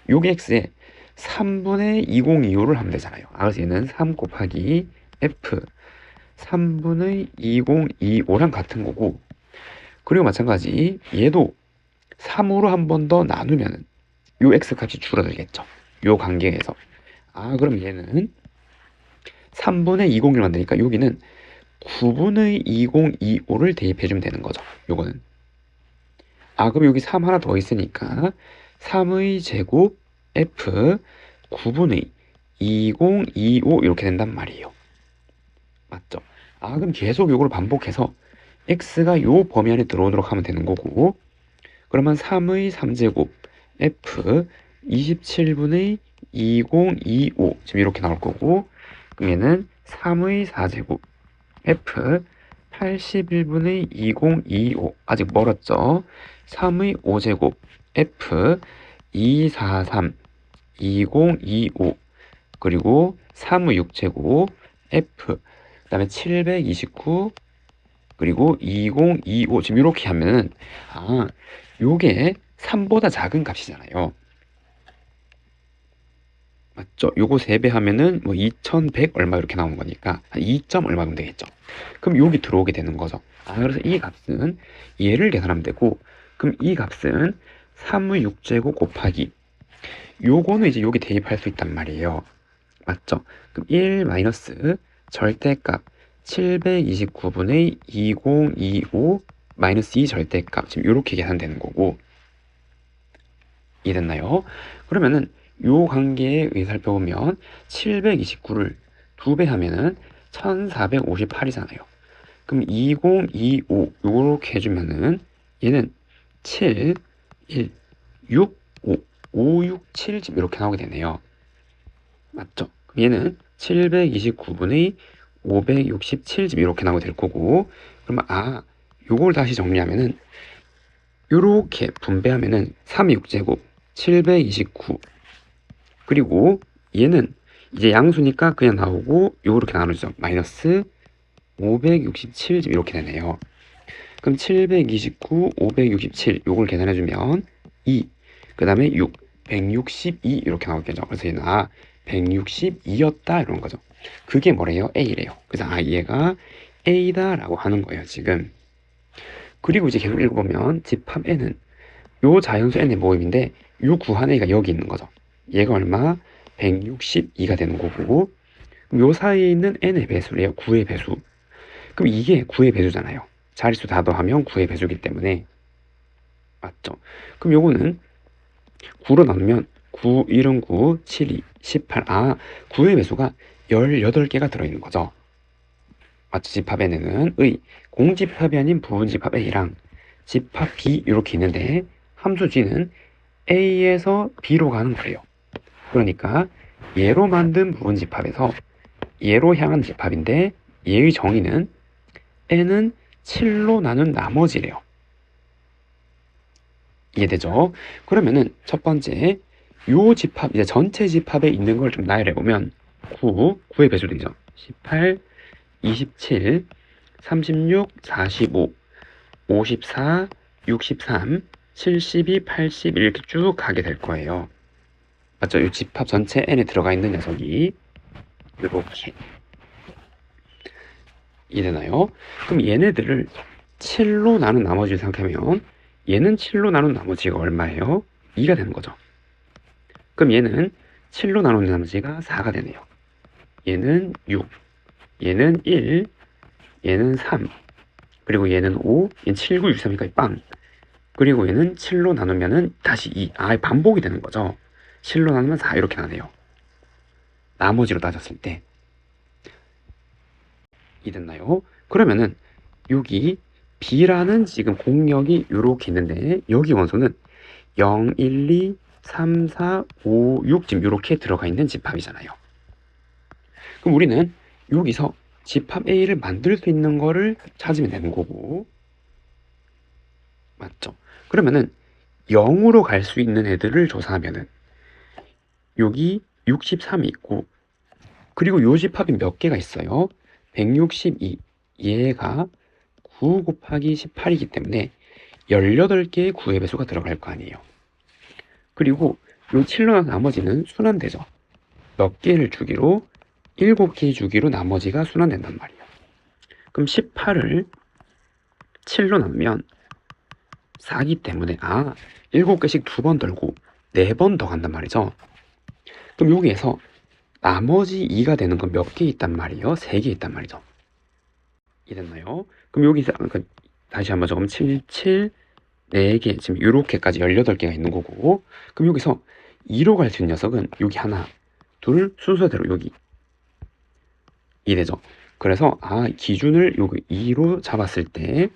요게 x에 3분의 2025를 하면 되잖아요. 그래서 얘는 3 곱하기 f 3분의 2025랑 같은 거고, 그리고 마찬가지 얘도 3으로 한 번 더 나누면 요 x 값이 줄어들겠죠. 요 관계에서. 그럼 얘는 3분의 20을 만드니까 여기는 9분의 2025를 대입해주면 되는 거죠. 요거는. 그럼 여기 3 하나 더 있으니까 3의 제곱 f 9분의 2025 이렇게 된단 말이에요. 맞죠? 그럼 계속 요거를 반복해서 x가 요 범위 안에 들어오도록 하면 되는 거고, 그러면 3의 3제곱 f 27분의 2025 지금 이렇게 나올 거고, 그럼 얘는 3의 4제곱 f 81분의 2025 아직 멀었죠. 3의 5제곱 f 243 2025 그리고 3의 6제곱 f 그 다음에 729 그리고 2025 지금 이렇게 하면은 요게 3보다 작은 값이잖아요. 맞죠? 요거 3배 하면은 뭐 2100 얼마 이렇게 나오는 거니까 한 2점 얼마면 되겠죠. 그럼 여기 들어오게 되는 거죠. 그래서 이 값은 얘를 계산하면 되고, 그럼 이 값은 3의 6제곱 곱하기 요거는 이제 여기 대입할 수 있단 말이에요. 맞죠? 그럼 1 마이너스 절대값 729분의 2025 마이너스 2 절대값 지금 이렇게 계산되는 거고, 이해됐나요? 그러면은 요 관계에 의해 살펴보면 729를 2배 하면은 1458이잖아요. 그럼 2025 요렇게 해주면은 얘는 7, 1, 6, 5, 5, 6, 7 지금 이렇게 나오게 되네요. 맞죠? 그럼 얘는 729분의 567 지금 이렇게 나오게 될 거고, 그러면 요걸 다시 정리하면은 요렇게 분배하면은 3의 6제곱 729 그리고 얘는 이제 양수니까 그냥 나오고 요렇게 나누죠. 마이너스 567 지금 이렇게 되네요. 그럼 729, 567 요걸 계산해주면 2, 그 다음에 6, 162 이렇게 나오겠죠. 그래서 얘는 162였다 이런 거죠. 그게 뭐래요? A래요. 그래서 얘가 A다라고 하는 거예요, 지금. 그리고 이제 계속 읽어보면 집합 N은 요 자연수 N의 모임인데 요 구한 A가 여기 있는 거죠. 얘가 얼마? 162가 되는 거고, 요 사이에 있는 N의 배수래요. 9의 배수. 그럼 이게 9의 배수잖아요. 자릿수 다 더하면 9의 배수기 때문에. 맞죠? 그럼 요거는 9로 나누면 9, 1은 9, 7, 2, 18. 9의 배수가 18개가 들어있는 거죠. 맞죠? 집합 N은 공집합이 아닌 부분집합 A랑 집합 B 이렇게 있는데 함수 G는 A에서 B로 가는 거예요. 그러니까 얘로 만든 부분집합에서 얘로 향한 집합인데 얘의 정의는 N은 7로 나눈 나머지래요. 이해되죠? 그러면은 첫 번째 요 집합, 이제 전체 집합에 있는 걸 좀 나열해 보면 9의 배수되죠. 18, 27, 36, 45, 54, 63, 72, 80 이렇게 쭉 가게 될 거예요. 맞죠? 이 집합 전체 N에 들어가 있는 녀석이 이렇게 이해되나요? 그럼 얘네들을 7로 나눈 나머지를 생각하면 얘는 7로 나눈 나머지가 얼마예요? 2가 되는 거죠. 그럼 얘는 7로 나눈 나머지가 4가 되네요. 얘는 6, 얘는 1, 얘는 3, 그리고 얘는 5, 얘는 7, 9, 6, 3이니까 빵. 그리고 얘는 7로 나누면은 다시 2. 반복이 되는 거죠. 7로 나누면 4 이렇게 나네요. 나머지로 따졌을 때. 이해됐나요? 그러면은 여기 B라는 지금 공역이 이렇게 있는데 여기 원소는 0, 1, 2, 3, 4, 5, 6 지금 이렇게 들어가 있는 집합이잖아요. 그럼 우리는 여기서 집합 A를 만들 수 있는 거를 찾으면 되는 거고, 맞죠? 그러면은 0으로 갈 수 있는 애들을 조사하면은 여기 63이 있고, 그리고 요 집합이 몇 개가 있어요? 162. 얘가 9 곱하기 18이기 때문에 18개의 9의 배수가 들어갈 거 아니에요. 그리고 요 7로 나머지는 순환되죠. 몇 개를 주기로? 7개의 주기로 나머지가 순환된단 말이에요. 그럼 18을 7로 나누면 4기 때문에 7개씩 2번 덜고 4번 더 간단 말이죠. 그럼 여기에서 나머지 2가 되는 건 몇 개 있단 말이에요? 3개 있단 말이죠. 이해됐나요? 그럼 여기서 다시 한번 적으면 7, 7, 4개, 지금 이렇게까지 18개가 있는 거고, 그럼 여기서 2로 갈 수 있는 녀석은 여기 하나, 둘, 순서대로 여기. 이해되죠? 그래서 기준을 여기 2로 잡았을 때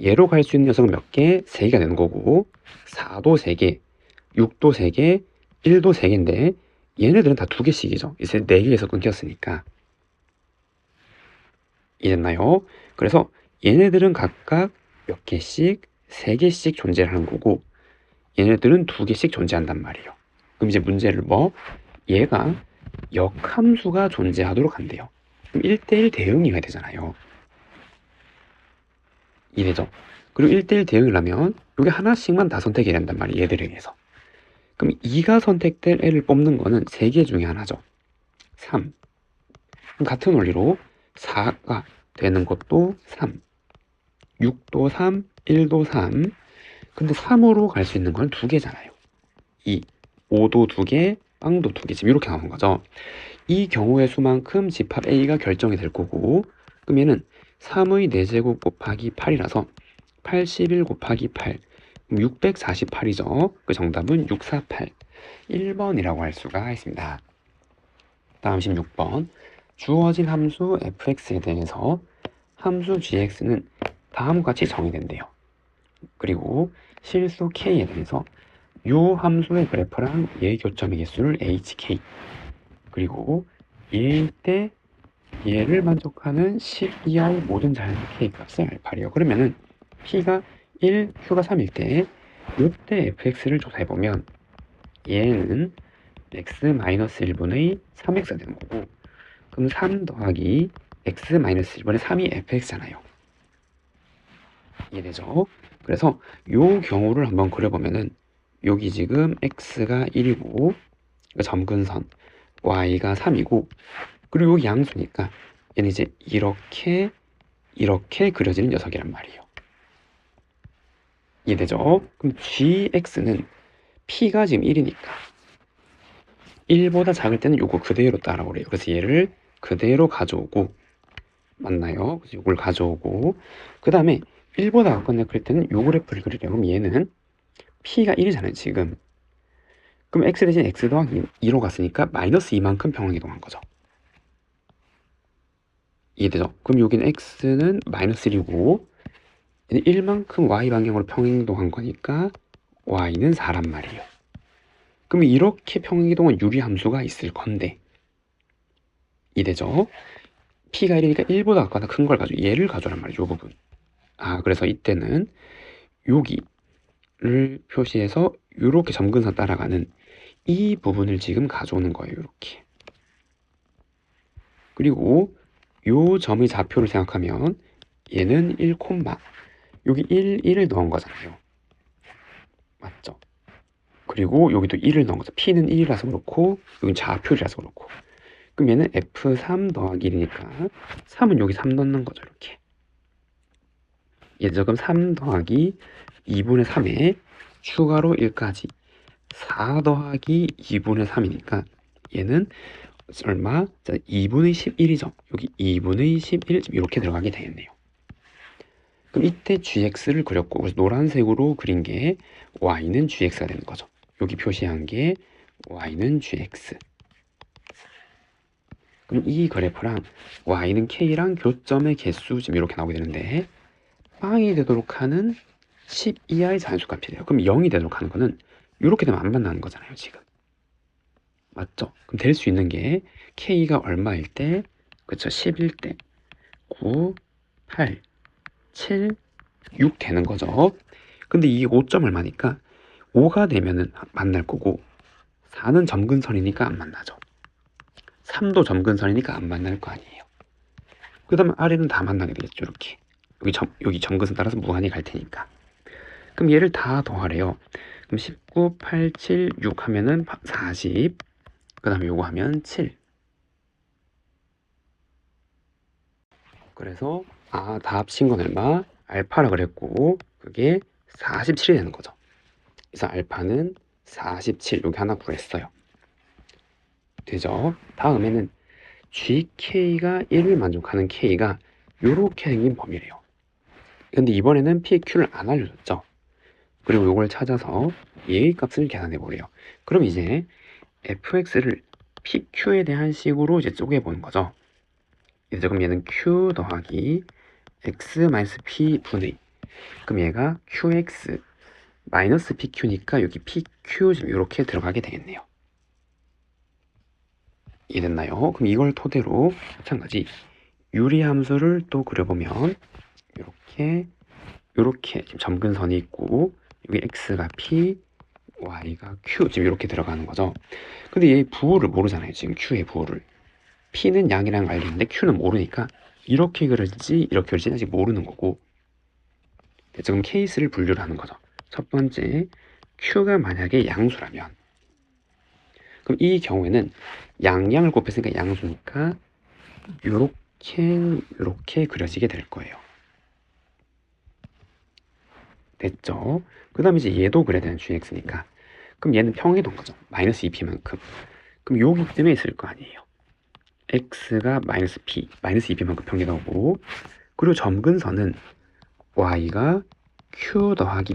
얘로 갈 수 있는 녀석은 몇 개? 3개가 되는 거고, 4도 3개, 6도 3개, 1도 3개인데 얘네들은 다 2개씩이죠. 이제 4개에서 끊겼으니까. 이해됐나요? 그래서 얘네들은 각각 몇 개씩? 3개씩 존재를 하는 거고, 얘네들은 2개씩 존재한단 말이에요. 그럼 이제 문제를 얘가 역함수가 존재하도록 한대요. 그럼 1대1 대응이어야 되잖아요. 이래죠. 그리고 1대1 대응을 하면 여기 하나씩만 다 선택해야 된단 말이에요. 얘들에 의해서. 그럼 2가 선택될 애를 뽑는 거는 3개 중에 하나죠. 3. 그럼 같은 원리로 4가 되는 것도 3. 6도 3, 1도 3. 근데 3으로 갈 수 있는 건 2개잖아요. 2. 5도 2개, 빵도 2개. 지금 이렇게 나오는 거죠. 이 경우의 수만큼 집합 A가 결정이 될 거고, 그럼 얘는 3의 4제곱 곱하기 8이라서 81 곱하기 8, 648이죠. 그 정답은 648, 1번이라고 할 수가 있습니다. 다음 16번. 주어진 함수 fx에 대해서 함수 gx는 다음과 같이 정의된대요. 그리고 실수 k에 대해서 이 함수의 그래프랑 얘의 교점의 개수를 hk, 그리고 얘일 때 얘를 만족하는 12의 모든 자연수 k 값을 알파래요. 그러면은 p가 1, q가 3일 때 이때 fx를 조사해보면 얘는 x-1분의 3x가 되는 거고, 그럼 3 더하기 x-1분의 3이 fx잖아요. 이해되죠? 그래서 요 경우를 한번 그려보면은 여기 지금 x가 1이고 점근선 y가 3이고 그리고 여기 양수니까 얘는 이제 이렇게 그려지는 녀석이란 말이에요. 이해되죠? 그럼 gx는 p가 지금 1이니까 1보다 작을 때는 요거 그대로 따라오래요. 그래서 얘를 그대로 가져오고, 맞나요? 그래서 요걸 가져오고, 그 다음에 1보다 작거나 클 때는 요 그래프를 그리려고. 그럼 얘는 p가 1이잖아요 지금. 그럼 x 대신 x 더하기 2로 갔으니까 마이너스 2만큼 평행이동한 거죠. 이해되죠? 그럼 여기는 x는 마이너스 1이고 1만큼 y 방향으로 평행이동한 거니까 y는 4란 말이에요. 그럼 이렇게 평행이동한 유리함수가 있을 건데, 이해되죠? p가 1이니까 1보다 작거나 큰 걸 가져, 얘를 가져란 말이죠. 이 부분. 그래서 이때는 여기를 표시해서 이렇게 점근선 따라가는 이 부분을 지금 가져오는 거예요. 이렇게. 그리고 요 점의 좌표를 생각하면 얘는 1, 여기 1을 넣은 거잖아요. 맞죠? 그리고 여기도 1을 넣은 거죠. p는 1이라서 그렇고 여긴 좌표라서 그렇고. 그럼 얘는 f3 더하기 1이니까 3은 여기 3 넣는 거죠. 이렇게. 얘죠. 그럼 3 더하기 2분의 3에 추가로 1까지 4 더하기 2분의 3이니까 얘는 얼마? 자, 2분의 11이죠. 여기 2분의 11 이렇게 들어가게 되겠네요. 그럼 이때 gx를 그렸고, 그래서 노란색으로 그린 게 y는 gx가 되는 거죠. 여기 표시한 게 y는 gx. 그럼 이 그래프랑 y는 k랑 교점의 개수 지금 이렇게 나오게 되는데, 빵이 되도록 하는 10 이하의 자연수값이 돼요. 그럼 0이 되도록 하는 거는 이렇게 되면 안 만나는 거잖아요 지금. 맞죠? 그럼 될 수 있는 게 k가 얼마일 때, 그쵸, 10일 때 9, 8, 7, 6 되는 거죠. 근데 이게 5점 얼마니까 5가 되면은 만날 거고, 4는 점근선이니까 안 만나죠. 3도 점근선이니까 안 만날 거 아니에요. 그 다음에 아래는 다 만나게 되겠죠. 이렇게 여기 점근선 따라서 무한히 갈 테니까. 그럼 얘를 다 더하래요. 그럼 19, 8, 7, 6 하면은 40. 그 다음에 요거 하면 7. 그래서 다 합친 건 얼마? 알파라 그랬고 그게 47이 되는 거죠. 그래서 알파는 47. 여기 하나 구했어요. 되죠? 다음에는 GK가 1을 만족하는 K가 요렇게 생긴 범위래요. 근데 이번에는 PQ를 안 알려줬죠. 그리고 요걸 찾아서 얘의 값을 계산해 보래요. 그럼 이제 fx를 PQ에 대한 식으로 이제 쪼개보는 거죠. 이제 그럼 얘는 Q 더하기 x P 분의, 그럼 얘가 QX 마이너스 PQ니까 여기 PQ 지금 이렇게 들어가게 되겠네요. 이해됐나요? 그럼 이걸 토대로 마찬가지 유리함수를 또 그려보면 이렇게 지금 점근선이 있고 여기 x가 p, y가 q 지금 이렇게 들어가는 거죠. 근데 얘 부호를 모르잖아요. 지금 q의 부호를. p는 양이랑 알겠는데 q는 모르니까 이렇게 그려질지 이렇게 그려질지 아직 모르는 거고, 지금 케이스를 분류를 하는 거죠. 첫 번째, q가 만약에 양수라면, 그럼 이 경우에는 양을 곱했으니까 양수니까 요렇게 그려지게 될 거예요. 됐죠? 그 다음에 이제 얘도 그려야 되는 gx니까, 그럼 얘는 평행이동 거죠. 마이너스 2p만큼. 그럼 여기쯤에 있을 거 아니에요. x가 마이너스 2p만큼 평행이동하고, 그리고 점근선은 y가 q 더하기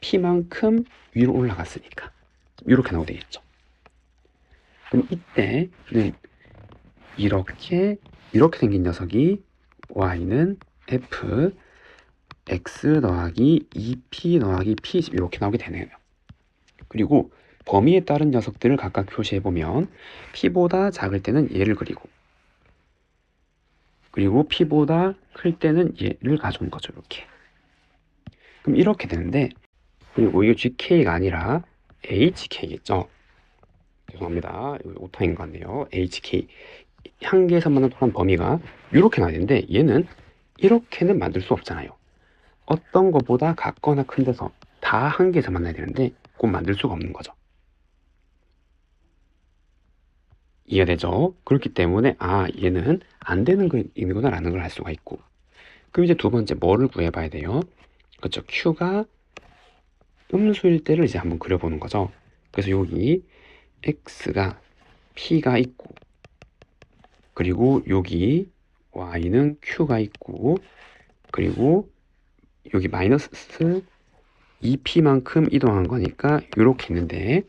p만큼 위로 올라갔으니까 이렇게 나오게 되겠죠. 그럼 이때는 이렇게 생긴 녀석이 y는 f x 더하기 2p 더하기 p 이렇게 나오게 되네요. 그리고 범위에 따른 녀석들을 각각 표시해보면 p보다 작을 때는 얘를 그리고 p보다 클 때는 얘를 가져온 거죠. 이렇게. 그럼 이렇게 되는데, 그리고 이거 gk가 아니라 hk겠죠. 죄송합니다. 이거 오타인 것 같네요. hk. 한 개에서 만나는 범위가 이렇게 나야 되는데 얘는 이렇게는 만들 수 없잖아요. 어떤 것보다 같거나 큰 데서 다 한 개에서 만나야 되는데 꼭 만들 수가 없는 거죠. 이해가 되죠? 그렇기 때문에 얘는 안 되는 거이구나 라는 걸 알 수가 있고, 그럼 이제 두 번째 뭐를 구해봐야 돼요? 그렇죠. Q가 음수일 때를 이제 한번 그려보는 거죠. 그래서 여기 X가 P가 있고, 그리고 여기 Y는 Q가 있고, 그리고 여기 마이너스 2P만큼 이동한 거니까 이렇게 있는데,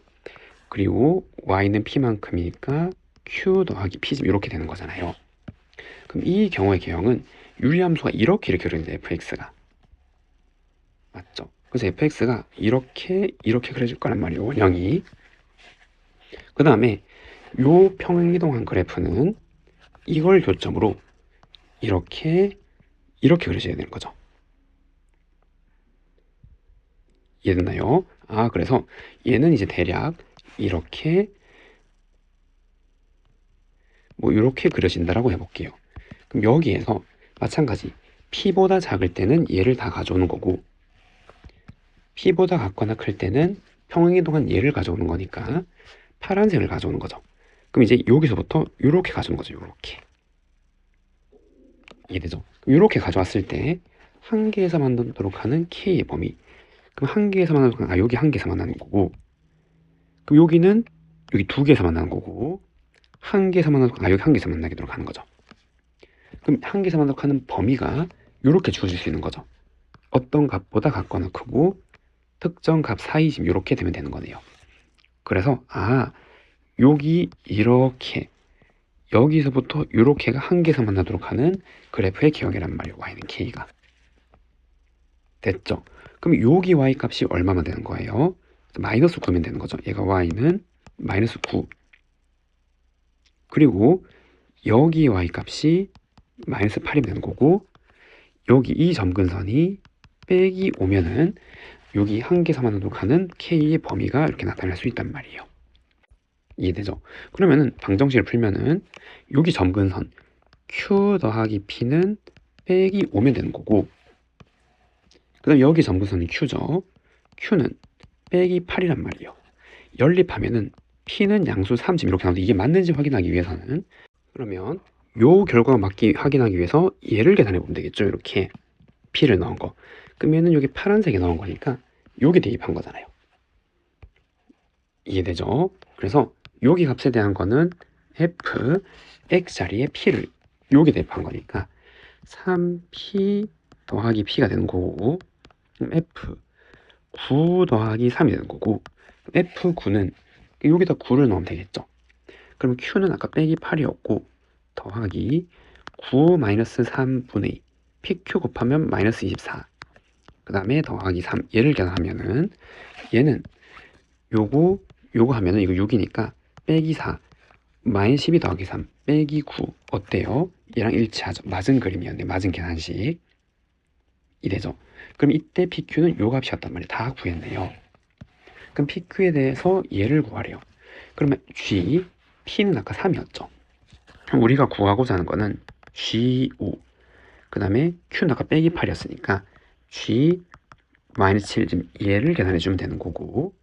그리고 Y는 P만큼이니까 Q 더하기 P 이렇게 되는 거잖아요. 그럼 이 경우의 개형은 유리함수가 이렇게 그려진대, fx가. 맞죠? 그래서 fx가 이렇게 그려질 거란 말이에요, 원형이. 그 다음에 요 평행이동한 그래프는 이걸 교점으로 이렇게 그려져야 되는 거죠. 이해됐나요? 그래서 얘는 이제 대략 이렇게 이렇게 그려진다라고 해볼게요. 그럼 여기에서 마찬가지 P보다 작을 때는 얘를 다 가져오는 거고, P보다 같거나 클 때는 평행이동한 얘를 가져오는 거니까 파란색을 가져오는 거죠. 그럼 이제 여기서부터 이렇게 가져오는 거죠. 이렇게. 이해되죠? 이렇게 가져왔을 때 한 개에서 만나도록 하는 K의 범위. 그럼 한 개에서 만나도록 하는, 여기 한 개에서 만나는 거고, 그럼 여기는 여기 두 개에서 만나는 거고, 한 개에서 만나도록, 여기 한 개에서 만나도록 하는 거죠. 그럼 한 개에서 만나도록 하는 범위가 이렇게 주어질 수 있는 거죠. 어떤 값보다 같거나 크고 특정 값 사이심 이렇게 되면 되는 거네요. 그래서 여기 이렇게, 여기서부터 이렇게가 한 개에서 만나도록 하는 그래프의 기억이란 말이에요. y는 k가. 됐죠? 그럼 여기 y 값이 얼마만 되는 거예요? 마이너스 9면 되는 거죠. 얘가 y는 마이너스 9. 그리고 여기 y 값이 마이너스 8이면 되는 거고, 여기 이 점근선이 빼기 5면은 여기 한 개에서 만나도록 하는 k의 범위가 이렇게 나타날 수 있단 말이에요. 이해되죠? 그러면은 방정식을 풀면은 여기 점근선 Q 더하기 P는 빼기 5면 되는 거고, 그 다음 여기 점근선이 Q죠. Q는 빼기 8이란 말이에요. 연립하면은 P는 양수 30 이렇게 나오는데, 이게 맞는지 확인하기 위해서는, 그러면 요 결과가 맞기 확인하기 위해서 얘를 계산해 보면 되겠죠. 이렇게 P를 넣은 거. 그러면은 여기 파란색에 넣은 거니까 여기 대입한 거잖아요. 이해되죠? 그래서 여기 값에 대한 거는 f x 자리에 p를 여기 대입한 거니까 3p 더하기 p가 되는 거고, f 9 더하기 3이 되는 거고, f9는 여기다 9를 넣으면 되겠죠. 그럼 q는 아까 빼기 8이었고 더하기 9 마이너스 3분의 2 pq 곱하면 마이너스 24, 그 다음에 더하기 3, 얘를 계산하면은 얘는 요거 하면은 이거 6이니까 빼기 4 마이너스 12 더하기 3 빼기 9 어때요? 얘랑 일치하죠. 맞은 그림이었네. 맞은 계산식. 이래죠. 그럼 이때 PQ는 요 값이었단 말이에요. 다 구했네요. 그럼 PQ에 대해서 얘를 구하래요. 그러면 G, P는 아까 3이었죠. 그럼 우리가 구하고자 하는 거는 G5, 그 다음에 Q는 아까 빼기 8이었으니까 G 마이너스 7, 지금 얘를 계산해 주면 되는 거고,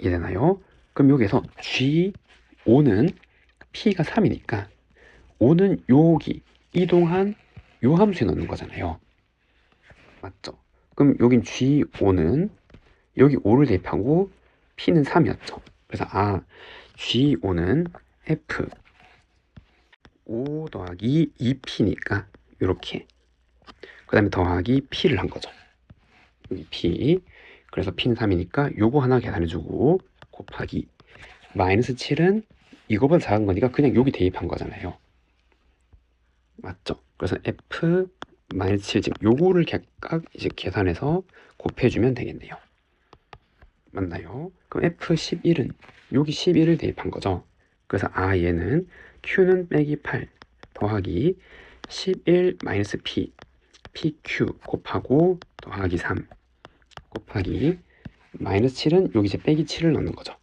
이해되나요? 그럼 여기에서 G5는 P가 3이니까 5는 여기 이동한 요 함수에 넣는 거잖아요. 맞죠? 그럼 여긴 G5는 여기 5를 대입하고 P는 3이었죠. 그래서 G5는 F 5 더하기 2P니까 이렇게, 그 다음에 더하기 P를 한 거죠. 여기 P. 그래서 P는 3이니까 요거 하나 계산해주고 곱하기 마이너스 7은 이거보다 작은 거니까 그냥 여기 대입한 거잖아요. 맞죠? 그래서 F 마이너스 7, 지금 요거를 각각 이제 계산해서 곱해주면 되겠네요. 맞나요? 그럼 F11은 여기 11을 대입한 거죠. 그래서 얘는 Q는 빼기 8 더하기 11 마이너스 P, PQ 곱하고 더하기 3 곱하기 마이너스 7은 여기 이제 빼기 7을 넣는 거죠.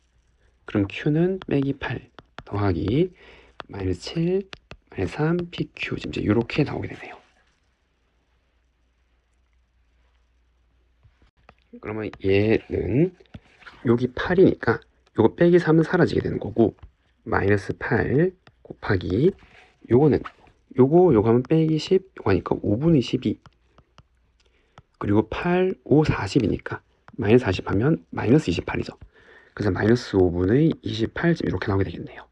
그럼 Q는 빼기 8 더하기 마이너스 7 마이너스 3 PQ, 지금 이제 이렇게 나오게 되네요. 그러면 얘는 여기 8이니까 요거 빼기 3은 사라지게 되는 거고, 마이너스 8 곱하기 요거는 요거 하면 빼기 10 요거 하니까 5분의 12 그리고 8, 5, 40이니까 마이너스 40 하면 마이너스 28이죠. 그래서 마이너스 5분의 28쯤 이렇게 나오게 되겠네요.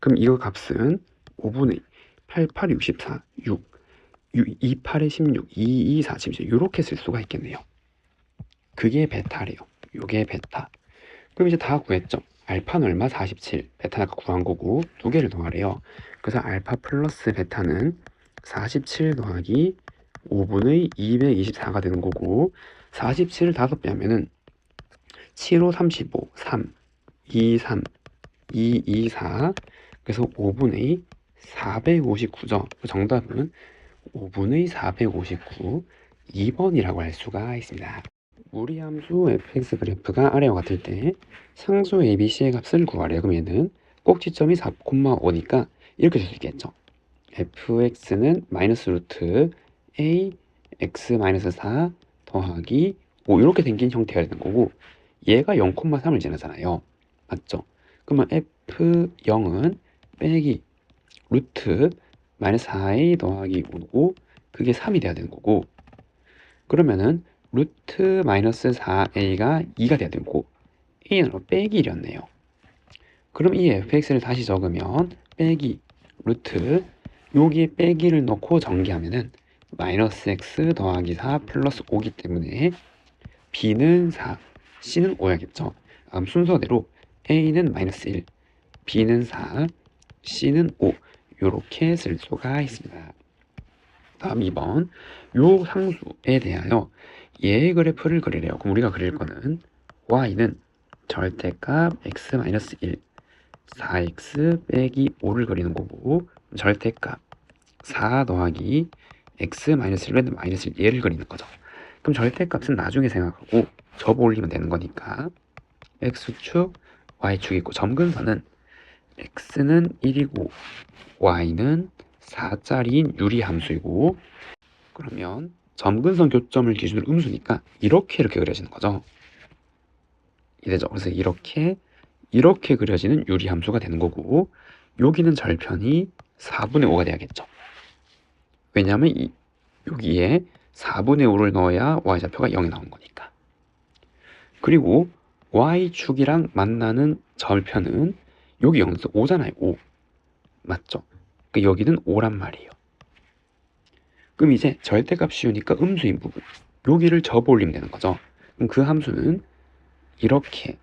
그럼 이거 값은 5분의 8, 8이 64, 6, 2, 8에 16, 2, 2, 4, 17 이렇게 쓸 수가 있겠네요. 그게 베타래요. 요게 베타. 그럼 이제 다 구했죠. 알파는 얼마? 47. 베타는 아까 구한 거고 두 개를 더하래요. 그래서 알파 플러스 베타는 47 더하기 5분의 224가 되는 거고 47을 5배 하면은 7, 5, 35, 3, 2, 3, 2, 2, 4 그래서 5분의 459죠. 정답은 5분의 459 2번이라고 할 수가 있습니다. 무리함수 fx 그래프가 아래와 같을 때 상수 abc의 값을 구하래요. 그럼 얘는 꼭지점이 4,5니까 이렇게 줄 수 있겠죠. fx는 마이너스 루트 a x 마이너스 4 더하기 5 이렇게 생긴 형태가 되는 거고 얘가 0,3을 지나잖아요. 맞죠? 그러면 f0은 빼기 루트 마이너스 4a 더하기 5고 그게 3이 돼야 되는 거고 그러면은 루트 마이너스 4a가 2가 돼야 되고 a는 빼기 1이었네요. 그럼 이 fx를 다시 적으면 빼기 루트 여기에 빼기를 넣고 전개하면은 마이너스 x 더하기 4 플러스 5기 때문에 b는 4, c는 5야겠죠. 다음 순서대로 a는 마이너스 1, b는 4, c는 5 이렇게 쓸 수가 있습니다. 다음 2번 요 상수에 대하여 얘의 그래프를 그리래요. 그럼 우리가 그릴 거는 y는 절대값 x-1 4x 빼기 5를 그리는 거고 절대값 4 더하기 x-1은 마이너스 1 얘를 그리는 거죠. 그럼 절대값은 나중에 생각하고 접어 올리면 되는 거니까 x축 y축 있고 점근선은 x는 1이고 y는 4짜리인 유리함수이고 그러면 점근선 교점을 기준으로 음수니까 이렇게 그려지는 거죠. 이래죠. 그래서 이렇게 그려지는 유리함수가 되는 거고 여기는 절편이 4분의 5가 돼야겠죠. 왜냐하면 여기에 4분의 5를 넣어야 y좌표가 0이 나오는 거니까. 그리고 y축이랑 만나는 절편은 여기 0에서 5잖아요. 5. 맞죠? 그러니까 여기는 5란 말이에요. 그럼 이제 절대값 씌우니까 음수인 부분 여기를 접어 올리면 되는 거죠. 그럼 그 함수는 이렇게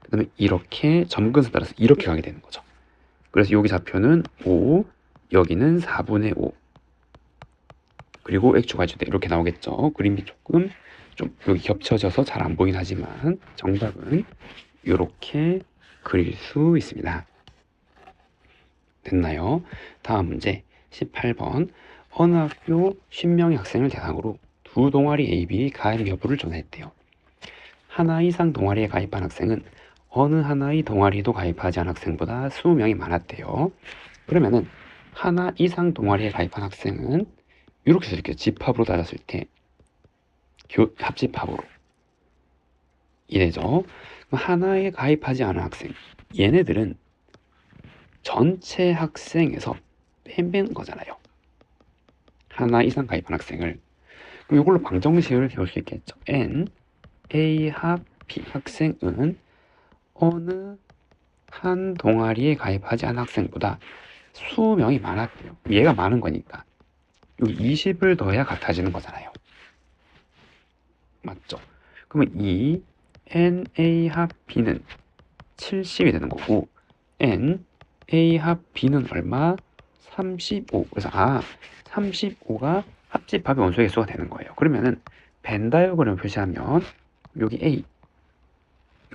그 다음에 이렇게 점근선 따라서 이렇게 가게 되는 거죠. 그래서 여기 좌표는 5 여기는 4분의 5 그리고 x축 y축 이렇게 나오겠죠. 그림이 조금 좀 여기 겹쳐져서 잘 안 보이긴 하지만 정답은 이렇게 그릴 수 있습니다. 됐나요? 다음 문제 18번 어느 학교 10명의 학생을 대상으로 두 동아리 A, B 가입 여부를 조사했대요. 하나 이상 동아리에 가입한 학생은 어느 하나의 동아리에도 가입하지 않은 학생보다 20명이 많았대요. 그러면은 하나 이상 동아리에 가입한 학생은 이렇게 쓸게요. 집합으로 따졌을 때 합집합으로 이래죠. 하나에 가입하지 않은 학생 얘네들은 전체 학생에서 빼면 거잖아요. 하나 이상 가입한 학생을 그럼 이걸로 방정식을 배울 수 있겠죠. n a 합 b 학생은 어느 한 동아리에 가입하지 않은 학생보다 수명이 많았대요. 얘가 많은 거니까 여기 20을 더해야 같아지는 거잖아요. 맞죠? 그러면 이 NA 합 B는 70이 되는 거고 NA 합 B는 얼마? 35. 그래서 35가 합집합의 원소의 개수가 되는 거예요. 그러면은 벤 다이어그램을 표시하면 여기 A,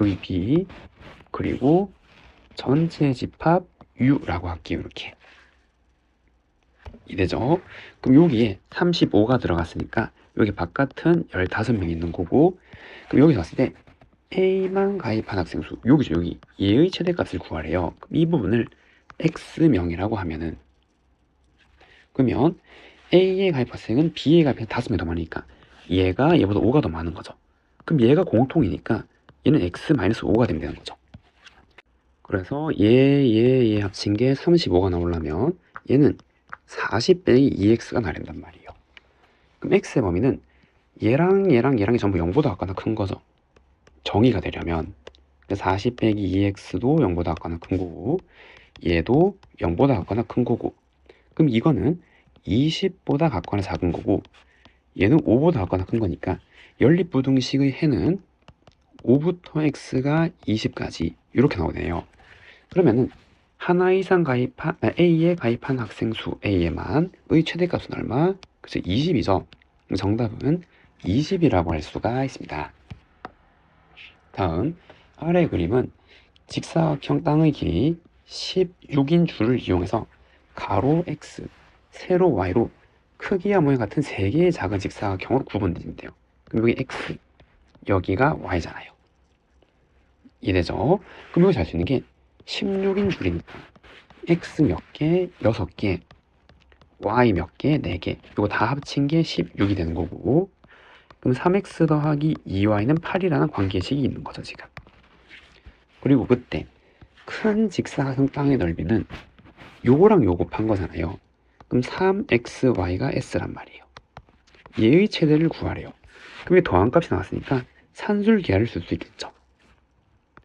여기 B, 그리고 전체 집합 U라고 할게요. 이렇게. 이래죠. 그럼 여기에 35가 들어갔으니까 여기 바깥은 15명 있는 거고 그럼 여기서 봤을 때 A만 가입한 학생 수 여기죠. 여기 얘의 최대값을 구하래요. 그럼 이 부분을 X명이라고 하면은 그러면 A에 가입한 학생은 B에 가입한 5명 더 많으니까 얘가 얘보다 5가 더 많은 거죠. 그럼 얘가 공통이니까 얘는 X-5가 되면 되는 거죠. 그래서 얘 합친 게 35가 나오려면 얘는 40 빼기 2x가 나란단 말이에요. 그럼 x의 범위는 얘랑이 전부 0보다 같거나 큰 거죠. 정의가 되려면 40 빼기 2x도 0보다 같거나 큰 거고 얘도 0보다 같거나 큰 거고, 그럼 이거는 20보다 같거나 작은 거고 얘는 5보다 같거나 큰 거니까 연립부등식의 해는 5부터 x가 20까지 이렇게 나오네요. 그러면은 하나 이상 A에 가입한 학생 수 A에만의 최대값은 얼마? 그래서 20이죠. 정답은 20이라고 할 수가 있습니다. 다음 아래 그림은 직사각형 땅의 길이 16인 줄을 이용해서 가로 x, 세로 y로 크기와 모양 같은 3개의 작은 직사각형으로 구분되는데요. 그럼 여기 x, 여기가 y잖아요. 이해되죠? 그럼 여기 잘 수 있는 게 16인 줄이니까 x 몇 개, 6개, y 몇 개, 4개, 이거 다 합친 게 16이 되는 거고, 그럼 3x 더하기 2y는 8이라는 관계식이 있는 거죠, 지금. 그리고 그때 큰 직사각형 땅의 넓이는 요거랑 요 곱한 거잖아요. 그럼 3xy가 s란 말이에요. 얘의 최대를 구하래요. 그럼 더한 값이 나왔으니까 산술 계를 쓸 수 있겠죠.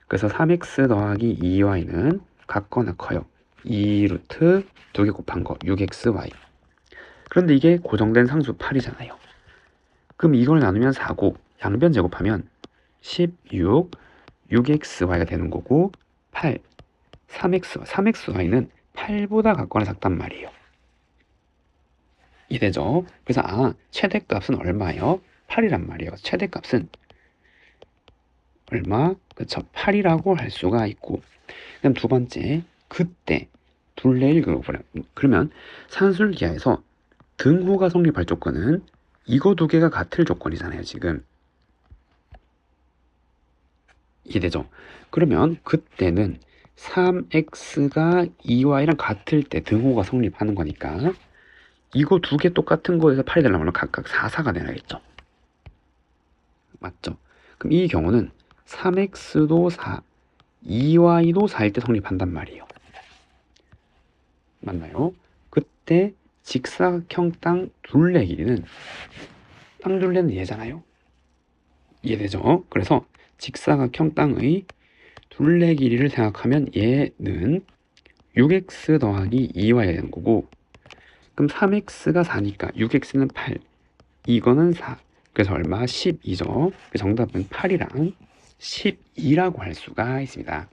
그래서 3x 더하기 2y는 같거나 커요. 2루트 2개 곱한 거 6xy. 그런데 이게 고정된 상수 8이잖아요. 그럼 이걸 나누면 4고 양변 제곱하면 16, 6xy가 되는 거고 8, 3xy는 8보다 같거나 작단 말이에요. 이해되죠? 그래서 최대값은 얼마예요? 8이란 말이에요. 최대값은 얼마? 그쵸, 8이라고 할 수가 있고, 그다음 두 번째, 그때 둘레일 그려보라. 그러면 산술기하에서 등호가 성립할 조건은 이거 두 개가 같을 조건이잖아요, 지금. 이해되죠? 그러면 그때는 3x가 2y랑 같을 때 등호가 성립하는 거니까 이거 두 개 똑같은 거에서 8이 되려면 각각 4, 4가 되야겠죠. 맞죠? 그럼 이 경우는 3x도 4, 2y도 4일 때 성립한단 말이에요. 맞나요? 그때 직사각형 땅 둘레 길이는 땅 둘레는 얘잖아요. 이해되죠? 그래서 직사각형 땅의 둘레 길이를 생각하면 얘는 6x 더하기 2y가 되는 거고, 그럼 3x가 4니까 6x는 8, 이거는 4, 그래서 얼마? 12죠. 정답은 8이랑 12라고 할 수가 있습니다.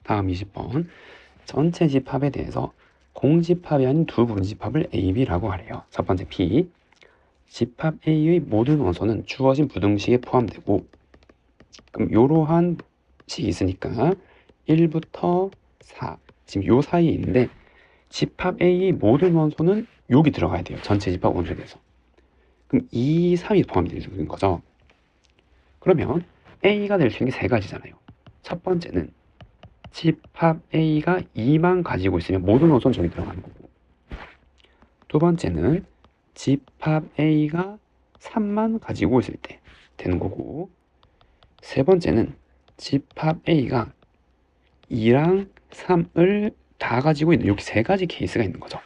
다음 20번. 전체 집합에 대해서 공집합이 아닌 두 분집합을 A, B라고 하래요. 첫 번째 P. 집합 A의 모든 원소는 주어진 부등식에 포함되고, 그럼 이러한 식이 있으니까 1부터 4, 지금 요 사이에 있는데 집합 A의 모든 원소는 여기 들어가야 돼요. 전체 집합 원소에 대해서. 그럼 2, 3이 포함되는 거죠. 그러면 A가 될 수 있는 게 세 가지잖아요. 첫 번째는 집합 A가 2만 가지고 있으면 모든 원소는 저기 들어가는 거고, 두 번째는 집합 A가 3만 가지고 있을 때 되는 거고, 세 번째는 집합 A가 2랑 3을 다 가지고 있는 여기 세 가지 케이스가 있는 거죠.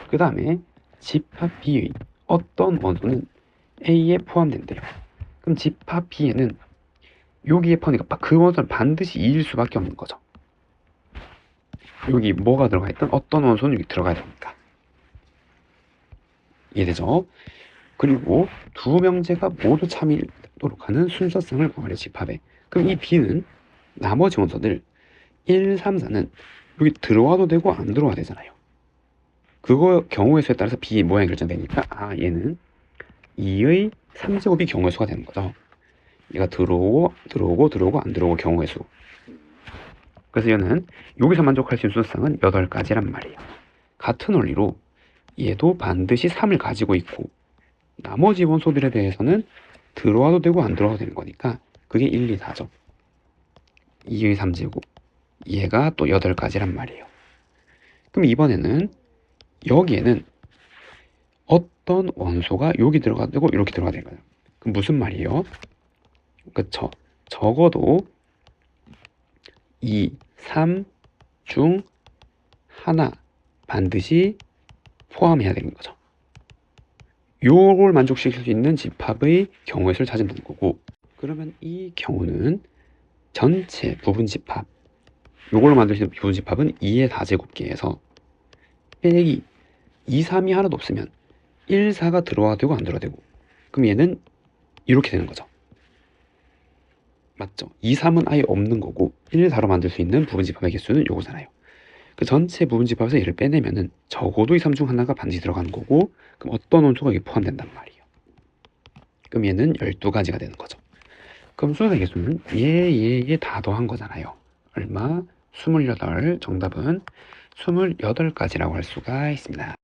그 다음에 집합 B의 어떤 원소는 A에 포함된대요. 그럼 집합 B에는 여기에 포함되니까 그 원소는 반드시 2일 수밖에 없는 거죠. 여기 뭐가 들어가 있던 어떤 원소는 여기 들어가야 되니까. 이해되죠? 그리고 두 명제가 모두 참이도록 하는 순서성을 구하래, 집합에. 그럼 이 B는 나머지 원소들 1, 3, 4는 여기 들어와도 되고 안 들어와도 되잖아요. 그거 경우의 수에 따라서 B의 모양이 결정되니까 얘는 2의 3제곱이 경우의 수가 되는 거죠. 얘가 들어오고 안 들어오고 경우의 수. 그래서 얘는 여기서 만족할 수 있는 수성은 8가지란 말이에요. 같은 원리로 얘도 반드시 3을 가지고 있고 나머지 원소들에 대해서는 들어와도 되고 안 들어와도 되는 거니까 그게 1, 2, 4죠. 2의 3제곱. 얘가 또 8가지란 말이에요. 그럼 이번에는 여기에는 어떤 원소가 여기 들어가도 되고 이렇게 들어가야 되는 거예요. 그럼 무슨 말이에요? 그쵸? 적어도 2, 3 중 하나 반드시 포함해야 되는 거죠. 요걸 만족시킬 수 있는 집합의 경우의 수를 찾으면 되는 거고, 그러면 이 경우는 전체 부분 집합, 요걸로 만들 수 있는 부분 집합은 2의 4제곱계에서 빼기 2, 3이 하나도 없으면 1, 4가 들어와도 되고 안 들어와도 되고, 그럼 얘는 이렇게 되는 거죠. 맞죠? 2, 3은 아예 없는 거고 1, 4로 만들 수 있는 부분 집합의 개수는 요거잖아요. 그 전체 부분 집합에서 얘를 빼내면은 적어도 이 3 중 하나가 반드시 들어가는 거고, 그럼 어떤 원소가 여기 포함된단 말이에요. 그럼 얘는 12가지가 되는 거죠. 그럼 수의 개수는 얘 다 더한 거잖아요. 얼마? 28. 정답은 28가지라고 할 수가 있습니다.